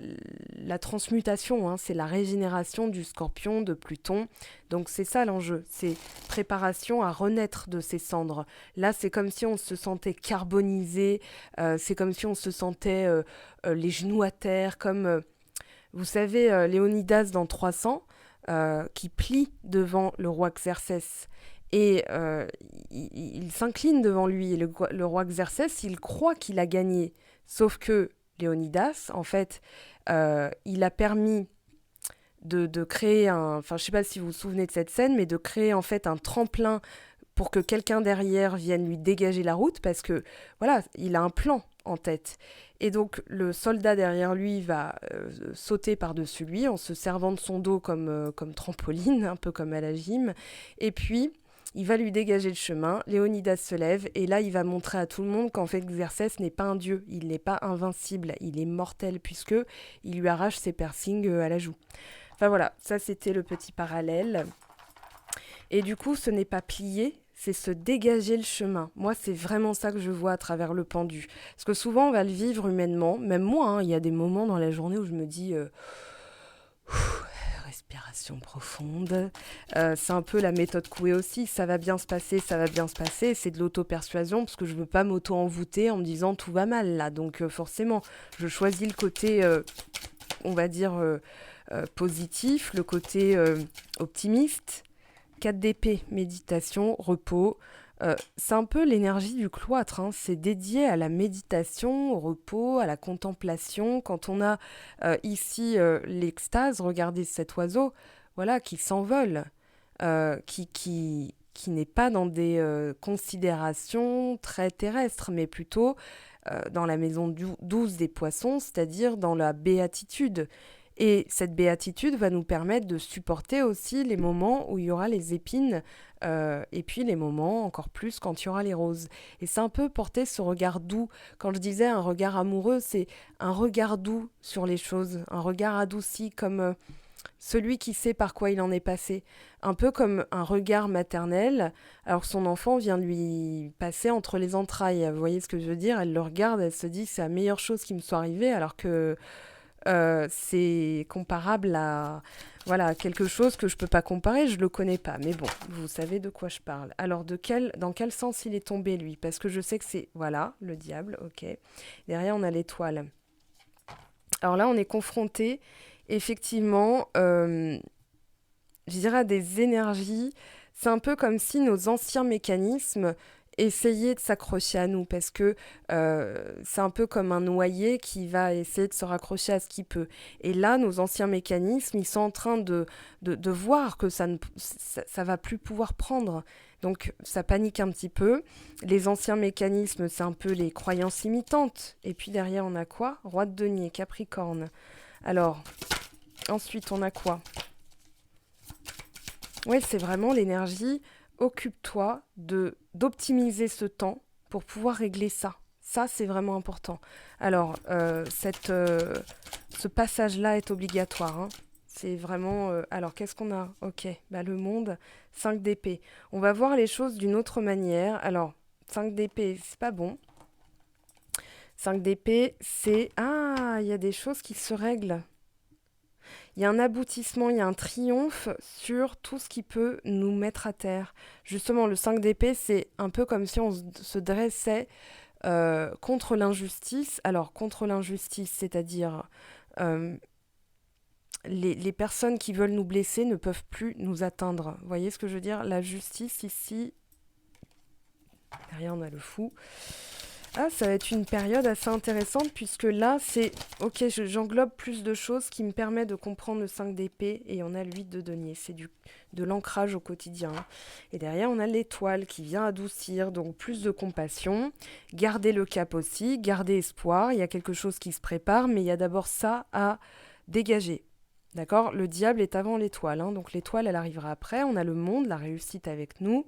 [SPEAKER 1] transmutation, hein, c'est la régénération du scorpion, de Pluton. Donc c'est ça l'enjeu. C'est préparation à renaître de ses cendres. Là, c'est comme si on se sentait carbonisé. C'est comme si on se sentait les genoux à terre, comme, vous savez, Léonidas dans 300, qui plie devant le roi Xerxès. Et il s'incline devant lui. Et le roi Xerxès, il croit qu'il a gagné. Sauf que Léonidas, en fait, il a permis de créer un... Enfin, je ne sais pas si vous vous souvenez de cette scène, mais de créer en fait un tremplin pour que quelqu'un derrière vienne lui dégager la route, parce que, voilà, il a un plan en tête. Et donc, le soldat derrière lui va sauter par-dessus lui en se servant de son dos comme trampoline, un peu comme à la gym. Et puis, il va lui dégager le chemin. Léonidas se lève et là, il va montrer à tout le monde qu'en fait, Xerxès n'est pas un dieu. Il n'est pas invincible. Il est mortel puisque il lui arrache ses piercings à la joue. Enfin voilà, ça c'était le petit parallèle. Et du coup, ce n'est pas plier, c'est se dégager le chemin. Moi, c'est vraiment ça que je vois à travers le pendu. Parce que souvent, on va le vivre humainement. Même moi, hein, il y a des moments dans la journée où je me dis... respiration profonde. C'est un peu la méthode Coué aussi. Ça va bien se passer, ça va bien se passer. C'est de l'auto-persuasion parce que je ne veux pas m'auto-envoûter en me disant tout va mal là. Donc forcément, je choisis le côté, on va dire, positif, le côté optimiste. 4 d'épée, méditation, repos, C'est un peu l'énergie du cloître, hein. C'est dédié à la méditation, au repos, à la contemplation. Quand on a ici l'extase, regardez cet oiseau, voilà, qui s'envole, qui n'est pas dans des considérations très terrestres, mais plutôt dans la maison douce des poissons, c'est-à-dire dans la béatitude. Et cette béatitude va nous permettre de supporter aussi les moments où il y aura les épines, et puis les moments encore plus quand il y aura les roses. Et c'est un peu porter ce regard doux. Quand je disais un regard amoureux, c'est un regard doux sur les choses, un regard adouci comme celui qui sait par quoi il en est passé. Un peu comme un regard maternel, alors que son enfant vient de lui passer entre les entrailles. Vous voyez ce que je veux dire? Elle le regarde, elle se dit c'est la meilleure chose qui me soit arrivée, alors que c'est comparable à voilà, quelque chose que je peux pas comparer, je le connais pas. Mais bon, vous savez de quoi je parle. Alors, dans quel sens il est tombé, lui? Parce que je sais que c'est, voilà, le diable, ok. Derrière, on a l'étoile. Alors là, on est confronté, effectivement, je dirais à des énergies. C'est un peu comme si nos anciens mécanismes essayaient de s'accrocher à nous, parce que c'est un peu comme un noyé qui va essayer de se raccrocher à ce qu'il peut. Et là, nos anciens mécanismes, ils sont en train de voir que ça va plus pouvoir prendre. Donc, ça panique un petit peu. Les anciens mécanismes, c'est un peu les croyances imitantes. Et puis derrière, on a quoi? Roi de denier, Capricorne. Alors, ensuite, on a quoi? Oui, c'est vraiment l'énergie. Occupe-toi d'optimiser ce temps pour pouvoir régler ça. Ça, c'est vraiment important. Alors, ce passage-là est obligatoire, hein. C'est vraiment... alors, qu'est-ce qu'on a? Ok, bah, le monde, 5 d'épée. On va voir les choses d'une autre manière. Alors, 5 d'épée, c'est pas bon. 5 d'épée, c'est... Ah, il y a des choses qui se règlent. Il y a un aboutissement, il y a un triomphe sur tout ce qui peut nous mettre à terre. Justement, le 5 d'épée, c'est un peu comme si on se dressait contre l'injustice. Alors, contre l'injustice, c'est-à-dire euh, les personnes qui veulent nous blesser ne peuvent plus nous atteindre. Vous voyez ce que je veux dire? La justice ici, derrière on a le fou. Ah, ça va être une période assez intéressante puisque là, c'est... Ok, j'englobe plus de choses qui me permettent de comprendre le 5 d'épée et on a le 8 de denier. C'est de l'ancrage au quotidien. Et derrière, on a l'étoile qui vient adoucir, donc plus de compassion. Garder le cap aussi, garder espoir. Il y a quelque chose qui se prépare, mais il y a d'abord ça à dégager. D'accord? Le diable est avant l'étoile, hein, donc l'étoile, elle arrivera après. On a le monde, la réussite avec nous.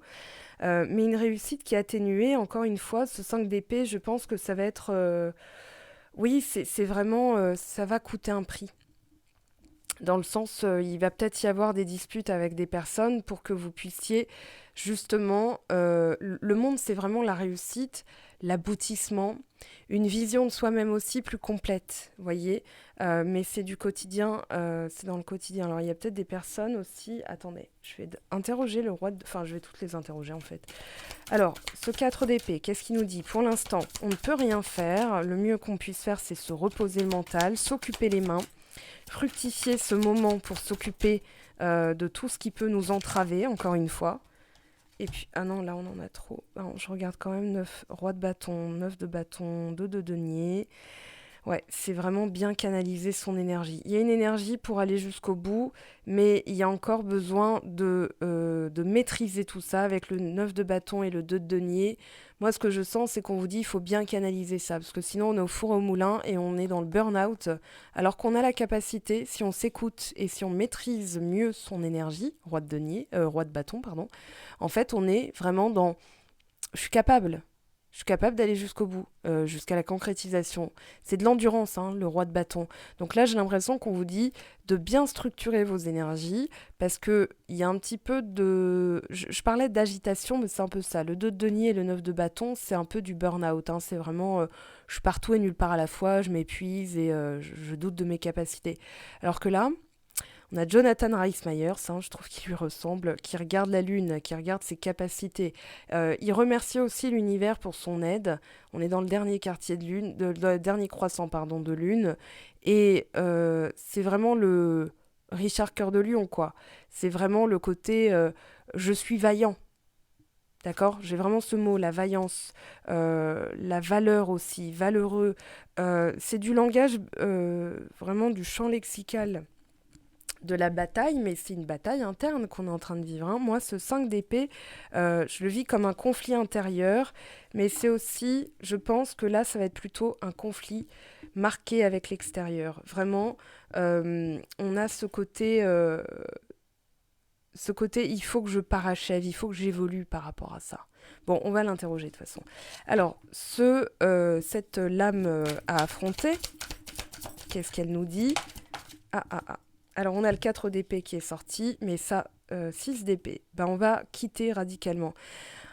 [SPEAKER 1] Mais une réussite qui est atténuée, encore une fois, ce 5 d'épée, je pense que ça va être... oui, c'est vraiment... ça va coûter un prix. Dans le sens, il va peut-être y avoir des disputes avec des personnes pour que vous puissiez justement... le monde, c'est vraiment la réussite, l'aboutissement, une vision de soi-même aussi plus complète, vous voyez. Mais c'est du quotidien, c'est dans le quotidien. Alors, il y a peut-être des personnes aussi... Attendez, je vais interroger le roi... Enfin, je vais toutes les interroger, en fait. Alors, ce 4 d'épée, qu'est-ce qu'il nous dit? Pour l'instant, on ne peut rien faire. Le mieux qu'on puisse faire, c'est se reposer le mental, s'occuper les mains, fructifier ce moment pour s'occuper de tout ce qui peut nous entraver, encore une fois. Et puis, ah non, là, on en a trop. Non, je regarde quand même 9, roi de bâton, 9 de bâton, 2 de denier. Ouais, c'est vraiment bien canaliser son énergie. Il y a une énergie pour aller jusqu'au bout, mais il y a encore besoin de maîtriser tout ça avec le 9 de bâton et le 2 de denier. Moi, ce que je sens, c'est qu'on vous dit il faut bien canaliser ça, parce que sinon on est au four au moulin et on est dans le burn-out, alors qu'on a la capacité, si on s'écoute et si on maîtrise mieux son énergie, roi de bâton, pardon, en fait, on est vraiment dans je suis capable. Je suis capable d'aller jusqu'au bout, jusqu'à la concrétisation. C'est de l'endurance, hein, le roi de bâton. Donc là, j'ai l'impression qu'on vous dit de bien structurer vos énergies, parce qu'il y a un petit peu de... Je parlais d'agitation, mais c'est un peu ça. Le 2 de denier et le 9 de bâton, c'est un peu du burn-out, hein. C'est vraiment... je suis partout et nulle part à la fois, je m'épuise et je doute de mes capacités. Alors que là... On a Jonathan Rhys Meyers, hein, je trouve qu'il lui ressemble, qui regarde la Lune, qui regarde ses capacités. Il remercie aussi l'univers pour son aide. On est dans le dernier quartier de Lune, le dernier croissant pardon, de Lune. Et c'est vraiment le Richard Cœur de Lion, quoi. C'est vraiment le côté je suis vaillant. D'accord? J'ai vraiment ce mot, la vaillance, la valeur aussi, valeureux. C'est du langage, vraiment du champ lexical de la bataille, mais c'est une bataille interne qu'on est en train de vivre, hein. Moi, ce 5 d'épée, je le vis comme un conflit intérieur, mais c'est aussi, je pense que là, ça va être plutôt un conflit marqué avec l'extérieur. Vraiment, on a ce côté, il faut que je parachève, il faut que j'évolue par rapport à ça. Bon, on va l'interroger de toute façon. Alors, cette lame à affronter, qu'est-ce qu'elle nous dit? Ah, ah, ah. Alors, on a le 4 d'épée qui est sorti, mais ça, 6 d'épée. Ben, on va quitter radicalement.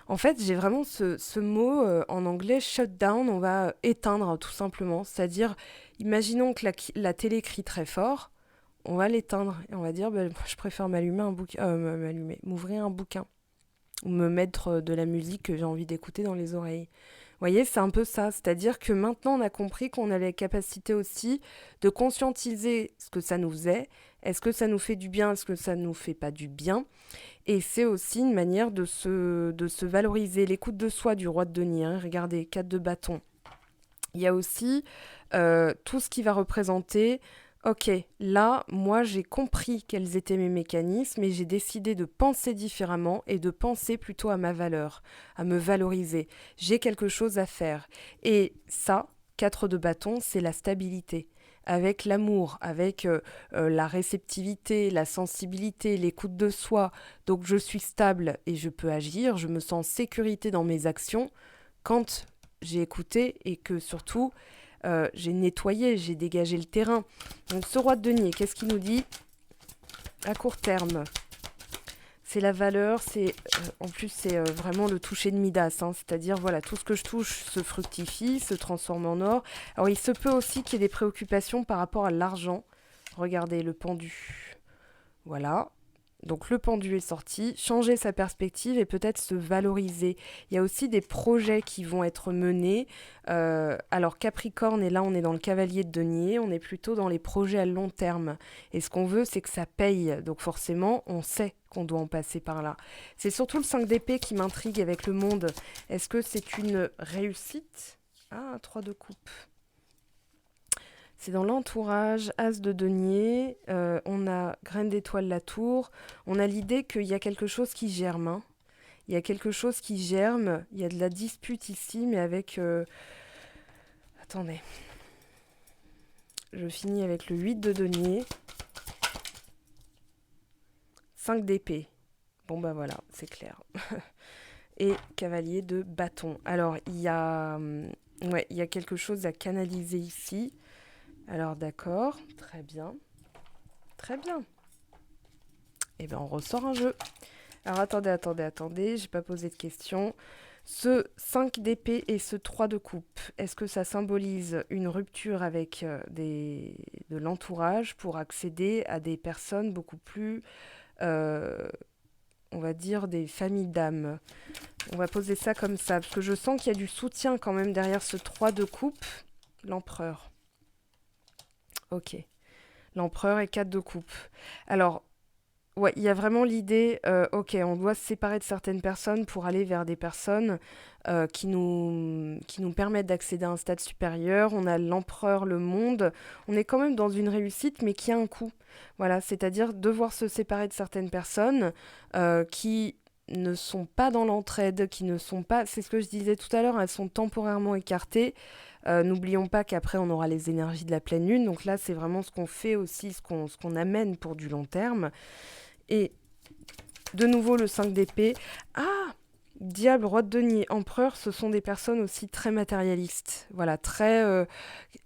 [SPEAKER 1] En fait, j'ai vraiment ce mot en anglais, shut down, on va éteindre tout simplement. C'est-à-dire, imaginons que la télé crie très fort, on va l'éteindre et on va dire, ben, je préfère m'ouvrir un bouquin ou me mettre de la musique que j'ai envie d'écouter dans les oreilles. Vous voyez, c'est un peu ça. C'est-à-dire que maintenant, on a compris qu'on a la capacité aussi de conscientiser ce que ça nous faisait. Est-ce que ça nous fait du bien? Est-ce que ça ne nous fait pas du bien? Et c'est aussi une manière de se valoriser. L'écoute de soi du roi de denier. Hein. Regardez, 4 de bâton. Il y a aussi tout ce qui va représenter, ok, là, moi j'ai compris quels étaient mes mécanismes et j'ai décidé de penser différemment et de penser plutôt à ma valeur, à me valoriser. J'ai quelque chose à faire. Et ça, 4 de bâton, c'est la stabilité. Avec l'amour, avec la réceptivité, la sensibilité, l'écoute de soi. Donc je suis stable et je peux agir, je me sens en sécurité dans mes actions quand j'ai écouté et que surtout j'ai nettoyé, j'ai dégagé le terrain. Donc ce roi de denier, qu'est-ce qu'il nous dit à court terme? C'est la valeur, en plus c'est vraiment le toucher de Midas, hein, c'est-à-dire voilà, tout ce que je touche se fructifie, se transforme en or. Alors il se peut aussi qu'il y ait des préoccupations par rapport à l'argent. Regardez le pendu. Voilà. Donc le pendu est sorti, changer sa perspective et peut-être se valoriser. Il y a aussi des projets qui vont être menés. Alors Capricorne, et là on est dans le cavalier de denier, on est plutôt dans les projets à long terme. Et ce qu'on veut, c'est que ça paye. Donc forcément, on sait qu'on doit en passer par là. C'est surtout le 5 d'épée qui m'intrigue avec le monde. Est-ce que c'est une réussite? Ah, 3 de coupe. C'est dans l'entourage, As de denier, on a graine d'étoile la tour, on a l'idée qu'il y a quelque chose qui germe. Hein. Il y a quelque chose qui germe, il y a de la dispute ici, mais avec... Attendez, je finis avec le 8 de denier, 5 d'épée. Bon bah voilà, c'est clair. Et cavalier de bâton. Alors il y a quelque chose à canaliser ici. Alors d'accord, très bien. Très bien. Et bien on ressort un jeu. Alors attendez, j'ai pas posé de questions. Ce 5 d'épée et ce 3 de coupe, est-ce que ça symbolise une rupture avec de l'entourage pour accéder à des personnes beaucoup plus, euh, on va dire, des familles d'âmes? On va poser ça comme ça, parce que je sens qu'il y a du soutien quand même derrière ce 3 de coupe. L'empereur. Ok. L'empereur et 4 de coupe. Alors, ouais, il y a vraiment l'idée, ok, on doit se séparer de certaines personnes pour aller vers des personnes qui nous permettent d'accéder à un stade supérieur. On a l'empereur, le monde. On est quand même dans une réussite, mais qui a un coût. Voilà, c'est-à-dire devoir se séparer de certaines personnes qui ne sont pas dans l'entraide, qui ne sont pas, c'est ce que je disais tout à l'heure, elles sont temporairement écartées. N'oublions pas qu'après on aura les énergies de la pleine lune, donc là c'est vraiment ce qu'on fait aussi, ce qu'on amène pour du long terme. Et de nouveau le 5 d'épée. Ah, diable, roi de denier, empereur, ce sont des personnes aussi très matérialistes. Voilà, très...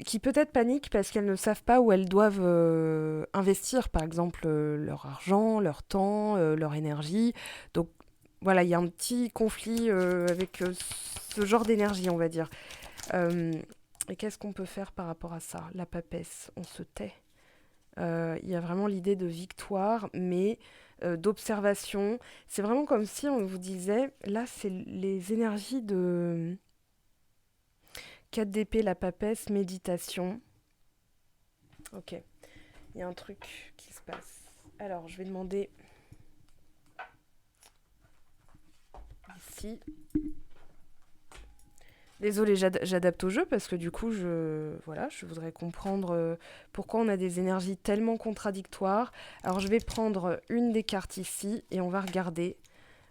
[SPEAKER 1] qui peut-être paniquent parce qu'elles ne savent pas où elles doivent investir, par exemple, leur argent, leur temps, leur énergie. Donc voilà, il y a un petit conflit avec ce genre d'énergie, on va dire. Euh, et qu'est-ce qu'on peut faire par rapport à ça? La papesse, on se tait. Il y a vraiment l'idée de victoire, mais d'observation. C'est vraiment comme si on vous disait, là, c'est les énergies de 4 d'épée, la papesse, méditation. Ok, il y a un truc qui se passe. Alors, je vais demander ici. Désolée, j'adapte au jeu parce que du coup, voilà, je voudrais comprendre pourquoi on a des énergies tellement contradictoires. Alors, je vais prendre une des cartes ici et on va regarder,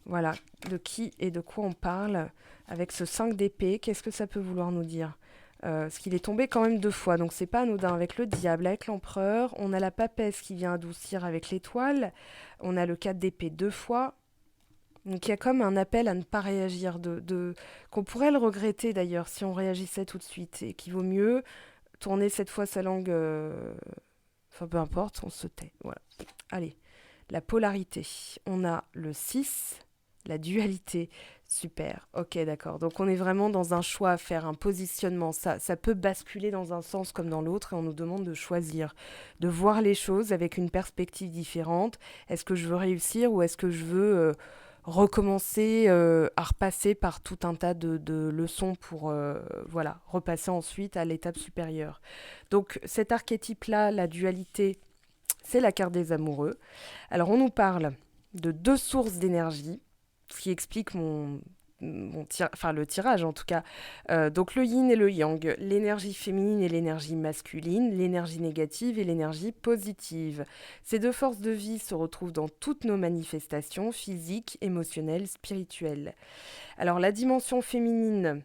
[SPEAKER 1] voilà, de qui et de quoi on parle avec ce 5 d'épée. Qu'est-ce que ça peut vouloir nous dire? Parce qu'il est tombé quand même 2 fois, donc c'est pas anodin. Avec le diable, avec l'empereur, on a la papesse qui vient adoucir avec l'étoile, on a le 4 d'épée 2 fois. Donc il y a comme un appel à ne pas réagir, qu'on pourrait le regretter d'ailleurs si on réagissait tout de suite, et qu'il vaut mieux tourner cette fois sa langue, enfin peu importe, on se tait, voilà. Allez, la polarité, on a le 6, la dualité, super, ok d'accord. Donc on est vraiment dans un choix à faire, un positionnement, ça peut basculer dans un sens comme dans l'autre et on nous demande de choisir, de voir les choses avec une perspective différente. Est-ce que je veux réussir ou est-ce que je veux recommencer à repasser par tout un tas de leçons pour voilà, repasser ensuite à l'étape supérieure. Donc cet archétype-là, la dualité, c'est la carte des amoureux. Alors on nous parle de 2 sources d'énergie, ce qui explique le tirage en tout cas. Donc le yin et le yang, l'énergie féminine et l'énergie masculine, l'énergie négative et l'énergie positive. Ces 2 forces de vie se retrouvent dans toutes nos manifestations physiques, émotionnelles, spirituelles. Alors la dimension féminine,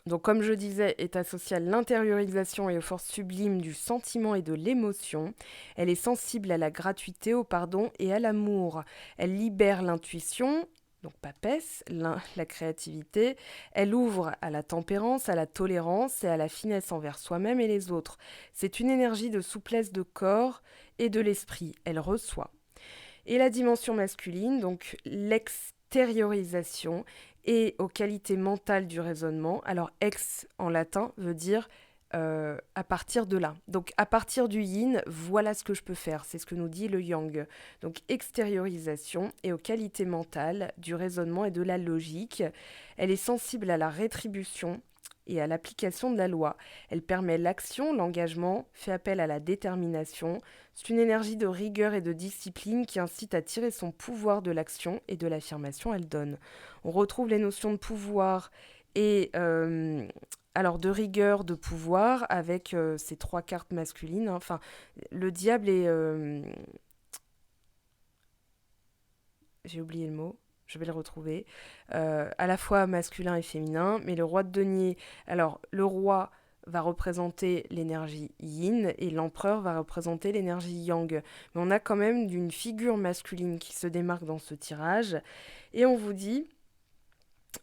[SPEAKER 1] donc comme je disais, est associée à l'intériorisation et aux forces sublimes du sentiment et de l'émotion. Elle est sensible à la gratuité, au pardon et à l'amour. Elle libère l'intuition, donc papesse, la créativité. Elle ouvre à la tempérance, à la tolérance et à la finesse envers soi-même et les autres. C'est une énergie de souplesse de corps et de l'esprit. Elle reçoit. Et la dimension masculine, donc l'extériorisation et aux qualités mentales du raisonnement. Alors, ex en latin veut dire à partir de là. Donc, à partir du yin, voilà ce que je peux faire. C'est ce que nous dit le yang. Donc, extériorisation et aux qualités mentales du raisonnement et de la logique. Elle est sensible à la rétribution et à l'application de la loi. Elle permet l'action, l'engagement, fait appel à la détermination. C'est une énergie de rigueur et de discipline qui incite à tirer son pouvoir de l'action et de l'affirmation, elle donne. On retrouve les notions de pouvoir et alors de rigueur, de pouvoir avec ces 3 cartes masculines. Enfin, le diable est... j'ai oublié le mot. Je vais le retrouver. À la fois masculin et féminin. Mais le roi de denier... Alors, le roi va représenter l'énergie yin et l'empereur va représenter l'énergie yang. Mais on a quand même une figure masculine qui se démarque dans ce tirage. Et on vous dit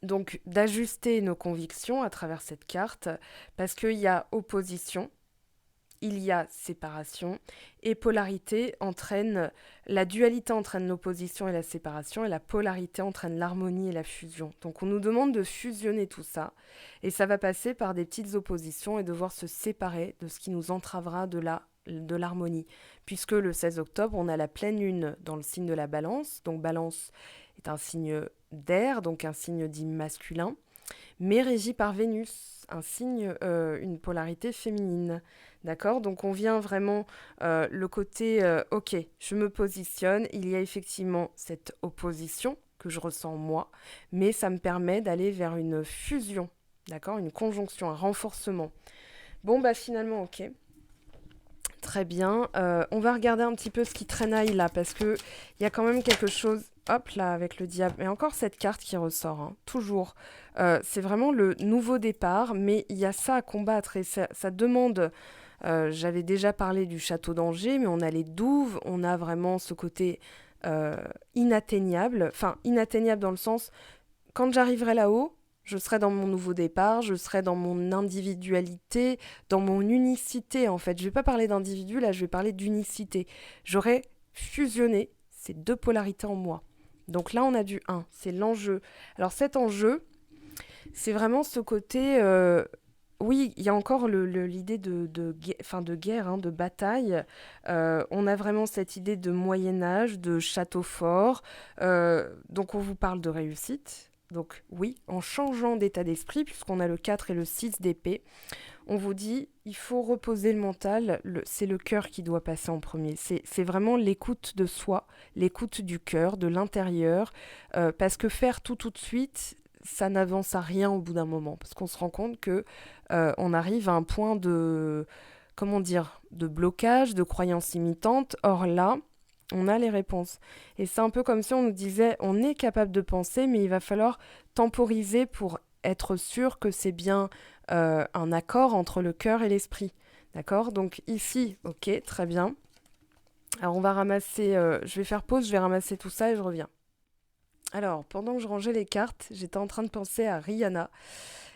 [SPEAKER 1] donc d'ajuster nos convictions à travers cette carte parce qu'il y a opposition, il y a séparation et polarité entraîne, la dualité entraîne l'opposition et la séparation et la polarité entraîne l'harmonie et la fusion. Donc on nous demande de fusionner tout ça et ça va passer par des petites oppositions et devoir se séparer de ce qui nous entravera de l'harmonie. Puisque le 16 octobre, on a la pleine lune dans le signe de la balance. Donc balance est un signe d'air, donc un signe dit masculin, mais régi par Vénus, un signe, une polarité féminine. D'accord? Donc on vient vraiment le côté, ok, je me positionne, il y a effectivement cette opposition que je ressens moi, mais ça me permet d'aller vers une fusion, d'accord? Une conjonction, un renforcement. Bon, bah finalement, ok. Très bien. On va regarder un petit peu ce qui traînaille là, parce qu'il y a quand même quelque chose. Hop là, avec le diable. Et encore cette carte qui ressort, hein, toujours. C'est vraiment le nouveau départ, mais il y a ça à combattre et ça demande... j'avais déjà parlé du château d'Angers, mais on a les douves, on a vraiment ce côté inatteignable. Enfin, inatteignable dans le sens, quand j'arriverai là-haut, je serai dans mon nouveau départ, je serai dans mon individualité, dans mon unicité en fait. Je ne vais pas parler d'individu, là je vais parler d'unicité. J'aurai fusionné ces 2 polarités en moi. Donc là on a du 1, c'est l'enjeu. Alors cet enjeu, c'est vraiment ce côté... oui, il y a encore l'idée de guerre, hein, de bataille. On a vraiment cette idée de Moyen-Âge, de château fort. Donc on vous parle de réussite. Donc oui, en changeant d'état d'esprit, puisqu'on a le 4 et le 6 d'épée, on vous dit, il faut reposer le mental, c'est le cœur qui doit passer en premier. C'est vraiment l'écoute de soi, l'écoute du cœur, de l'intérieur, parce que faire tout de suite, ça n'avance à rien au bout d'un moment, parce qu'on se rend compte que on arrive à un point de, comment dire, de blocage, de croyances limitantes. Or là, on a les réponses. Et c'est un peu comme si on nous disait, on est capable de penser, mais il va falloir temporiser pour être sûr que c'est bien un accord entre le cœur et l'esprit. D'accord? Donc ici, ok, très bien. Alors on va ramasser, je vais faire pause, je vais ramasser tout ça et je reviens. Alors, pendant que je rangeais les cartes, j'étais en train de penser à Rihanna.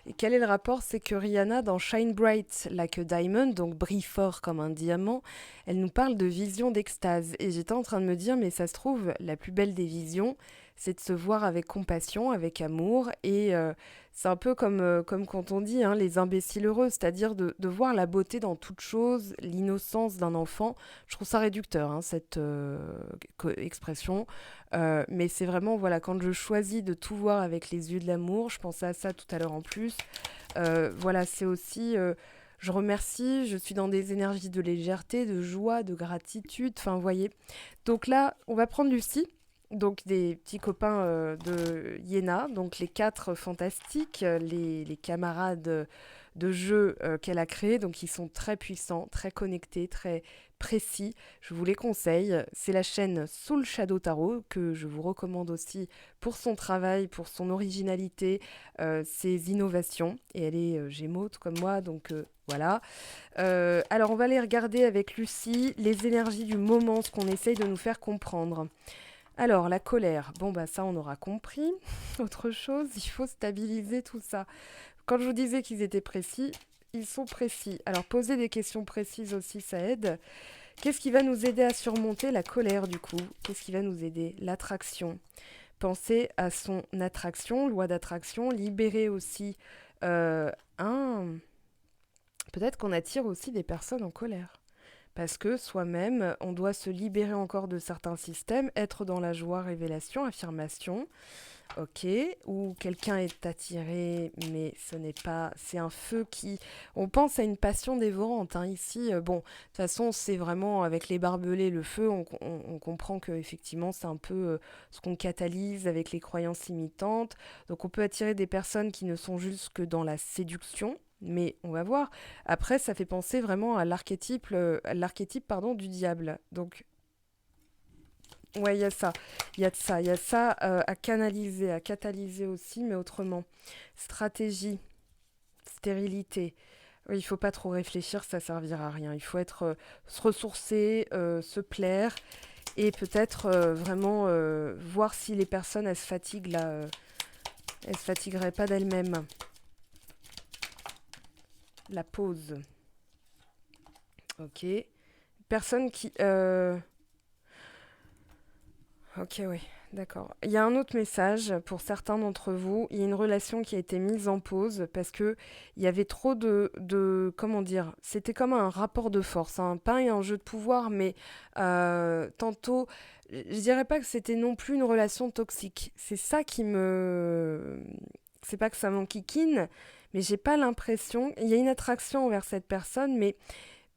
[SPEAKER 1] Et quel est le rapport? C'est que Rihanna, dans Shine Bright Like a Diamond, donc brille fort comme un diamant, elle nous parle de vision d'extase. Et j'étais en train de me dire, mais ça se trouve, la plus belle des visions, c'est de se voir avec compassion, avec amour. Et c'est un peu comme quand on dit, hein, les imbéciles heureux, c'est-à-dire de voir la beauté dans toute chose, l'innocence d'un enfant. Je trouve ça réducteur, hein, cette expression. Mais c'est vraiment, voilà, quand je choisis de tout voir avec les yeux de l'amour, je pensais à ça tout à l'heure en plus. Voilà, c'est aussi, je remercie, je suis dans des énergies de légèreté, de joie, de gratitude, enfin, vous voyez. Donc là, on va prendre Lucie, donc des petits copains de Yéna, donc les quatre fantastiques, les camarades de jeu qu'elle a créés, donc ils sont très puissants, très connectés, très précis. Je vous les conseille. C'est la chaîne Soul Shadow Tarot que je vous recommande aussi pour son travail, pour son originalité, ses innovations. Et elle est gémeaux tout comme moi, donc voilà. Alors on va aller regarder avec Lucie les énergies du moment, ce qu'on essaye de nous faire comprendre. Alors, la colère, bon bah ça on aura compris. Autre chose, il faut stabiliser tout ça. Quand je vous disais qu'ils étaient précis, ils sont précis. Alors, poser des questions précises aussi, ça aide. Qu'est-ce qui va nous aider à surmonter la colère du coup? Qu'est-ce qui va nous aider? L'attraction. Penser à son attraction, loi d'attraction, libérer aussi un... Peut-être qu'on attire aussi des personnes en colère. Parce que soi-même, on doit se libérer encore de certains systèmes, être dans la joie, révélation, affirmation. Ok, ou quelqu'un est attiré, mais ce n'est pas... C'est un feu qui... On pense à une passion dévorante, hein, ici. Bon, de toute façon, c'est vraiment avec les barbelés, le feu, on comprend que effectivement c'est un peu ce qu'on catalyse avec les croyances limitantes. Donc on peut attirer des personnes qui ne sont juste que dans la séduction, mais on va voir. Après, ça fait penser vraiment à l'archétype pardon, du diable. Donc ouais, il y a ça. Il y a de ça. Il y a ça à canaliser, à catalyser aussi, mais autrement. Stratégie, stérilité. Oui, il faut pas trop réfléchir, ça servira à rien. Il faut être, se ressourcer, se plaire et peut-être vraiment voir si les personnes, elles se fatiguent là. Elles se fatigueraient pas d'elles-mêmes. La pause. Ok. Personne qui... Ok, oui, d'accord. Il y a un autre message pour certains d'entre vous. Il y a une relation qui a été mise en pause parce que il y avait trop comment dire, c'était comme un rapport de force, hein. Pas un jeu de pouvoir, mais tantôt, je dirais pas que c'était non plus une relation toxique. C'est ça qui me, c'est pas que ça m'enquiquine, mais j'ai pas l'impression. Il y a une attraction envers cette personne, mais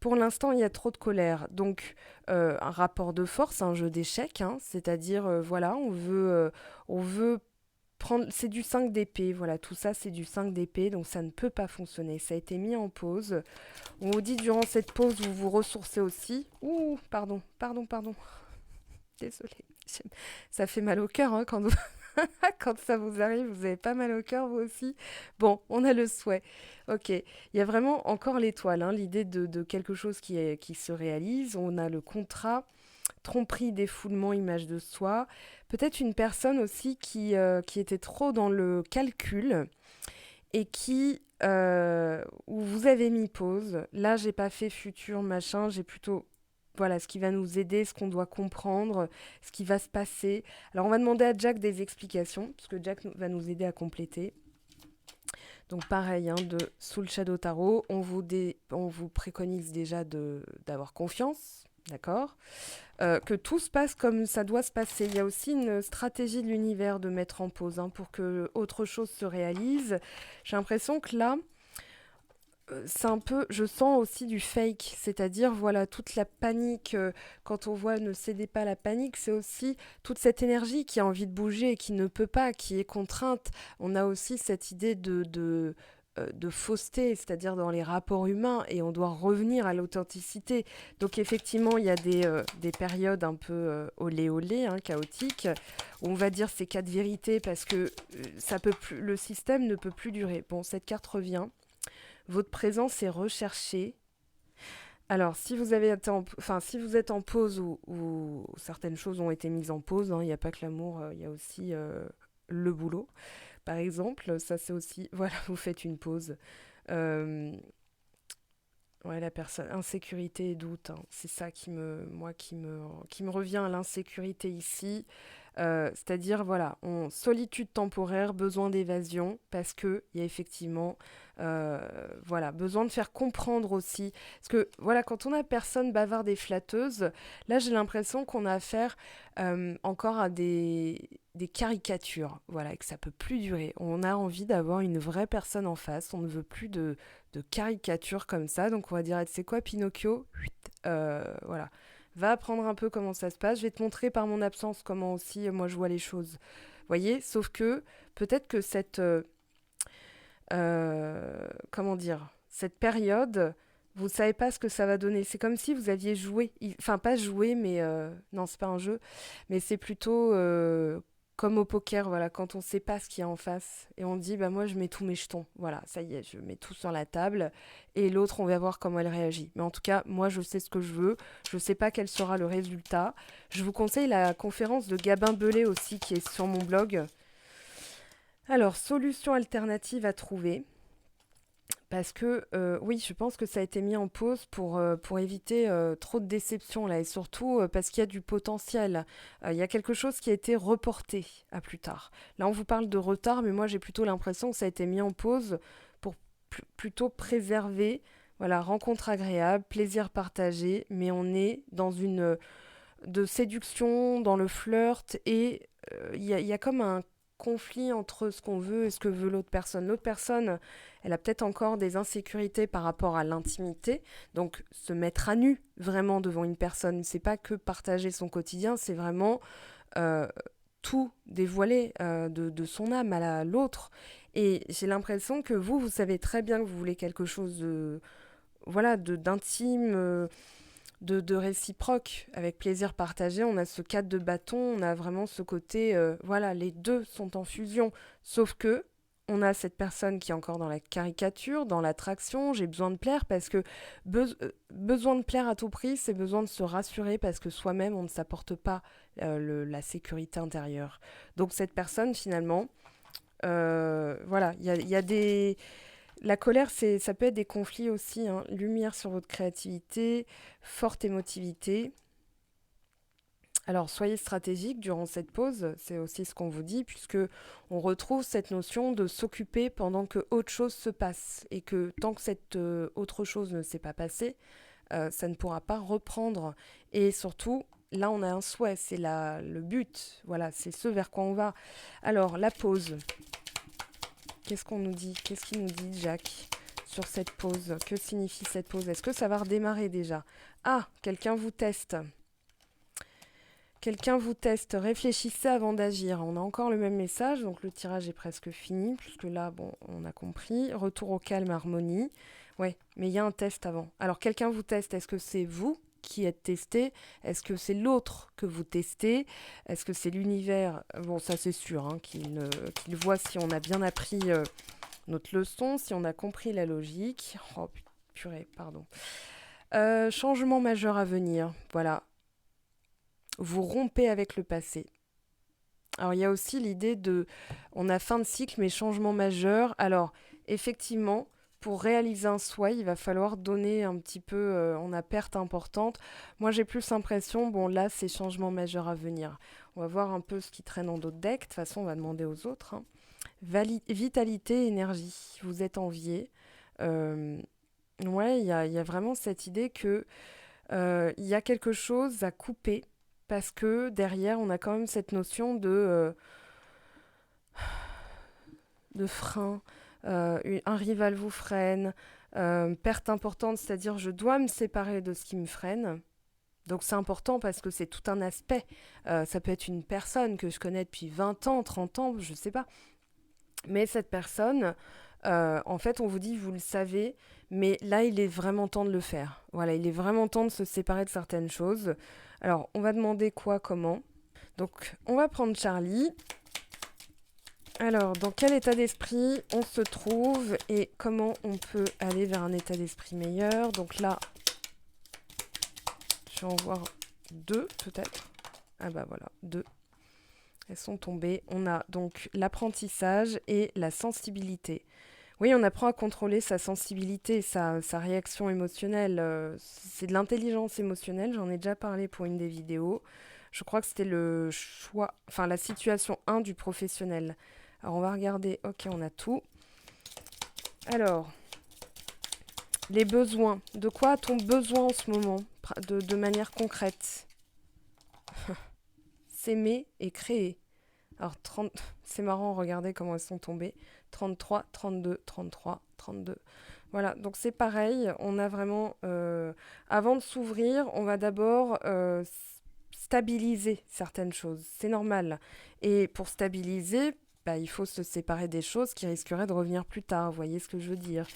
[SPEAKER 1] pour l'instant, il y a trop de colère. Donc, un rapport de force, un jeu d'échecs, hein, c'est-à-dire, voilà, on veut prendre. C'est du 5 d'épée, voilà, tout ça, c'est du 5 d'épée, donc ça ne peut pas fonctionner. Ça a été mis en pause. On vous dit, durant cette pause, vous vous ressourcez aussi. Ouh, pardon, pardon, pardon. Désolée. Ça fait mal au cœur hein, quand, quand ça vous arrive. Vous avez pas mal au cœur, vous aussi? Bon, on a le souhait. Ok. Il y a vraiment encore l'étoile, hein, l'idée de quelque chose qui se réalise. On a le contrat, tromperie, défoulement, image de soi. Peut-être une personne aussi qui était trop dans le calcul et où vous avez mis pause. Là, j'ai pas fait futur, machin, j'ai plutôt voilà, ce qui va nous aider, ce qu'on doit comprendre, ce qui va se passer. Alors, on va demander à Jack des explications, parce que Jack va nous aider à compléter. Donc, pareil, hein, Soul Shadow Tarot, on vous préconise déjà d'avoir confiance, d'accord? Que tout se passe comme ça doit se passer. Il y a aussi une stratégie de l'univers de mettre en pause hein, pour que autre chose se réalise. J'ai l'impression que là, c'est un peu, je sens aussi du fake, c'est-à-dire voilà toute la panique. Quand on voit ne cédez pas à la panique, c'est aussi toute cette énergie qui a envie de bouger et qui ne peut pas, qui est contrainte. On a aussi cette idée de fausseté, c'est-à-dire dans les rapports humains, et on doit revenir à l'authenticité. Donc effectivement, il y a des périodes un peu olé olé, hein, chaotiques, où on va dire ces quatre vérités parce que ça peut plus, le système ne peut plus durer. Bon, cette carte revient. Votre présence est recherchée. Alors, si vous avez été enfin, si vous êtes en pause ou certaines choses ont été mises en pause, hein, il n'y a pas que l'amour, il y a aussi le boulot. Par exemple, ça c'est aussi, voilà, vous faites une pause. Euh, ouais, la personne, insécurité et doute, hein, c'est ça qui me revient à l'insécurité ici. C'est-à-dire, voilà, solitude temporaire, besoin d'évasion, parce qu'il y a effectivement, euh, voilà, besoin de faire comprendre aussi. Parce que, voilà, quand on a personne bavarde et flatteuse, là, j'ai l'impression qu'on a affaire encore à des caricatures, voilà, et que ça peut plus durer. On a envie d'avoir une vraie personne en face, on ne veut plus de caricatures comme ça, donc on va dire, c'est quoi, Pinocchio? Voilà, va apprendre un peu comment ça se passe. Je vais te montrer par mon absence comment aussi moi je vois les choses. Vous voyez, sauf que peut-être que comment dire, cette période, vous ne savez pas ce que ça va donner. C'est comme si vous aviez joué, enfin pas joué, mais non, c'est pas un jeu, mais c'est plutôt comme au poker, voilà, quand on ne sait pas ce qu'il y a en face et on dit, bah moi je mets tous mes jetons, voilà, ça y est, je mets tout sur la table et l'autre on va voir comment elle réagit. Mais en tout cas, moi je sais ce que je veux, je ne sais pas quel sera le résultat. Je vous conseille la conférence de Gabin Belé aussi qui est sur mon blog. Alors, solution alternative à trouver. Parce que oui, je pense que ça a été mis en pause pour éviter trop de déceptions là et surtout parce qu'il y a du potentiel. Il y a quelque chose qui a été reporté à plus tard. Là, on vous parle de retard, mais moi j'ai plutôt l'impression que ça a été mis en pause pour plutôt préserver. Voilà, rencontre agréable, plaisir partagé, mais on est dans une de séduction, dans le flirt et il y a comme un conflit entre ce qu'on veut et ce que veut l'autre personne. L'autre personne, elle a peut-être encore des insécurités par rapport à l'intimité. Donc, se mettre à nu vraiment devant une personne, c'est pas que partager son quotidien, c'est vraiment euh, tout dévoiler de son âme à l'autre. Et j'ai l'impression que vous savez très bien que vous voulez quelque chose de, voilà, d'intime, de réciproque, avec plaisir partagé. On a ce cadre de bâton, on a vraiment ce côté, voilà, les deux sont en fusion. Sauf que on a cette personne qui est encore dans la caricature, dans l'attraction, j'ai besoin de plaire parce que besoin de plaire à tout prix, c'est besoin de se rassurer parce que soi-même, on ne s'apporte pas la sécurité intérieure. Donc cette personne, finalement, voilà, il y a des... La colère, ça peut être des conflits aussi, hein. Lumière sur votre créativité, forte émotivité. Alors, soyez stratégique durant cette pause, c'est aussi ce qu'on vous dit, puisque on retrouve cette notion de s'occuper pendant que autre chose se passe, et que tant que cette autre chose ne s'est pas passée, ça ne pourra pas reprendre. Et surtout, là, on a un souhait, c'est le but, voilà, c'est ce vers quoi on va. Alors, la pause. Qu'est-ce qu'on nous dit? Qu'est-ce qu'il nous dit, Jacques, sur cette pause? Que signifie cette pause? Est-ce que ça va redémarrer déjà? Ah, quelqu'un vous teste. Quelqu'un vous teste. Réfléchissez avant d'agir. On a encore le même message, donc le tirage est presque fini, puisque là, bon, on a compris. Retour au calme, harmonie. Ouais, mais il y a un test avant. Alors, quelqu'un vous teste. Est-ce que c'est vous qui êtes testé? Est-ce que c'est l'autre que vous testez? Est-ce que c'est l'univers? Bon, ça c'est sûr, hein, qu'il voit si on a bien appris notre leçon, si on a compris la logique. Oh purée, pardon. Changement majeur à venir. Voilà. Vous rompez avec le passé. Alors il y a aussi l'idée de, on a fin de cycle mais changement majeur. Alors effectivement, pour réaliser un souhait, il va falloir donner un petit peu, on a perte importante. Moi j'ai plus l'impression, bon là c'est changement majeur à venir. On va voir un peu ce qui traîne dans d'autres decks. De toute façon on va demander aux autres, hein. Vitalité, énergie, vous êtes envié. Ouais, il y a vraiment cette idée que Il y a quelque chose à couper parce que derrière, on a quand même cette notion de frein. Un rival vous freine, perte importante, c'est-à-dire je dois me séparer de ce qui me freine. Donc c'est important parce que c'est tout un aspect. Ça peut être une personne que je connais depuis 20 ans, 30 ans, je ne sais pas. Mais cette personne, en fait, on vous dit, vous le savez, mais là, il est vraiment temps de le faire. Voilà, il est vraiment temps de se séparer de certaines choses. Alors, on va demander quoi, comment. Donc, on va prendre Charlie. Alors, dans quel état d'esprit on se trouve et comment on peut aller vers un état d'esprit meilleur. Donc là, je vais en voir 2 peut-être. Ah bah voilà, 2. Elles sont tombées. On a donc l'apprentissage et la sensibilité. Oui, on apprend à contrôler sa sensibilité, sa réaction émotionnelle. C'est de l'intelligence émotionnelle, j'en ai déjà parlé pour une des vidéos. Je crois que c'était le choix, enfin la situation 1 du professionnel. Alors on va regarder, ok, on a tout. Alors, les besoins. De quoi a-t-on besoin en ce moment, de manière concrète? S'aimer et créer. Alors, c'est marrant, regardez comment elles sont tombées. 33, 32, 33, 32. Voilà, donc c'est pareil, on a vraiment... avant de s'ouvrir, on va d'abord stabiliser certaines choses. C'est normal. Et pour stabiliser, bah, il faut se séparer des choses qui risqueraient de revenir plus tard. Vous voyez ce que je veux dire?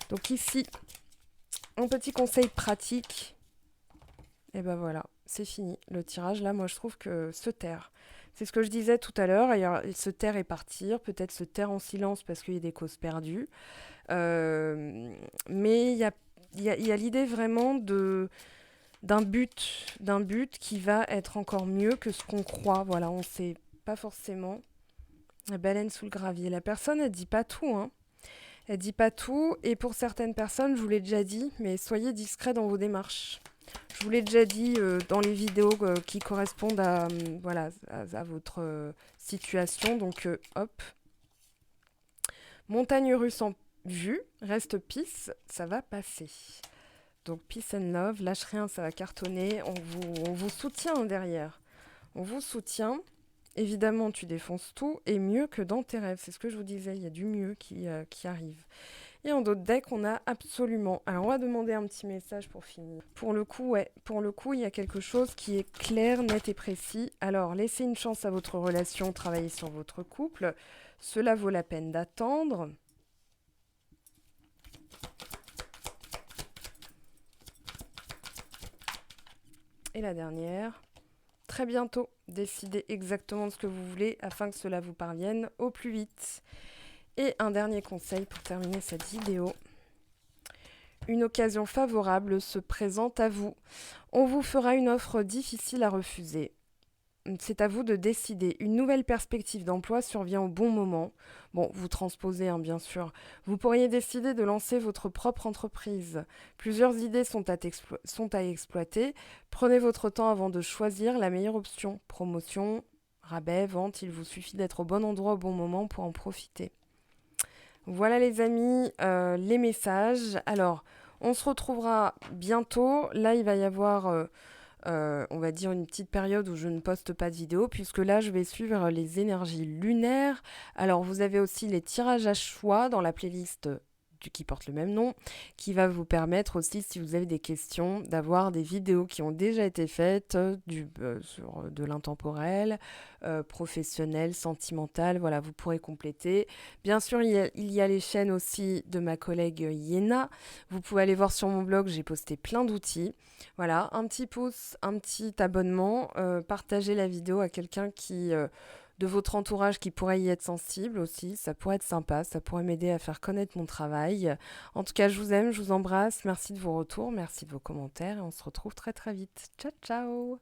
[SPEAKER 1] Donc ici, un petit conseil pratique. Et ben voilà, c'est fini. Le tirage, là, moi, je trouve que se taire. C'est ce que je disais tout à l'heure. Se taire et partir. Peut-être se taire en silence parce qu'il y a des causes perdues. Mais il y a l'idée vraiment d'un but qui va être encore mieux que ce qu'on croit. Voilà, on ne sait pas forcément. La baleine sous le gravier. La personne, elle dit pas tout, hein. Elle dit pas tout. Et pour certaines personnes, je vous l'ai déjà dit, mais soyez discrets dans vos démarches. Je vous l'ai déjà dit dans les vidéos qui correspondent à, voilà, à votre situation. Donc, hop. Montagne russe en vue. Reste peace. Ça va passer. Donc, peace and love. Lâche rien, ça va cartonner. On vous soutient derrière. On vous soutient. Évidemment, tu défonces tout. Et mieux que dans tes rêves. C'est ce que je vous disais. Il y a du mieux qui arrive. Et en d'autres decks, on a absolument... Alors, on va demander un petit message pour finir. Pour le coup, il y a quelque chose qui est clair, net et précis. Alors, laissez une chance à votre relation, travaillez sur votre couple. Cela vaut la peine d'attendre. Et la dernière. Très bientôt, décidez exactement ce que vous voulez afin que cela vous parvienne au plus vite. Et un dernier conseil pour terminer cette vidéo. Une occasion favorable se présente à vous. On vous fera une offre difficile à refuser. C'est à vous de décider. Une nouvelle perspective d'emploi survient au bon moment. Bon, vous transposez, hein, bien sûr. Vous pourriez décider de lancer votre propre entreprise. Plusieurs idées sont à exploiter. Prenez votre temps avant de choisir la meilleure option. Promotion, rabais, vente, il vous suffit d'être au bon endroit au bon moment pour en profiter. Voilà les amis, les messages. Alors, on se retrouvera bientôt. Là, il va y avoir, on va dire, une petite période où je ne poste pas de vidéo, puisque là, je vais suivre les énergies lunaires. Alors, vous avez aussi les tirages à choix dans la playlist qui porte le même nom, qui va vous permettre aussi, si vous avez des questions, d'avoir des vidéos qui ont déjà été faites sur de l'intemporel, professionnel, sentimental. Voilà, vous pourrez compléter. Bien sûr, il y a les chaînes aussi de ma collègue Yéna. Vous pouvez aller voir sur mon blog, j'ai posté plein d'outils. Voilà, un petit pouce, un petit abonnement, partagez la vidéo à quelqu'un de votre entourage qui pourrait y être sensible aussi, ça pourrait être sympa, ça pourrait m'aider à faire connaître mon travail. En tout cas, je vous aime, je vous embrasse, merci de vos retours, merci de vos commentaires et on se retrouve très très vite. Ciao ciao!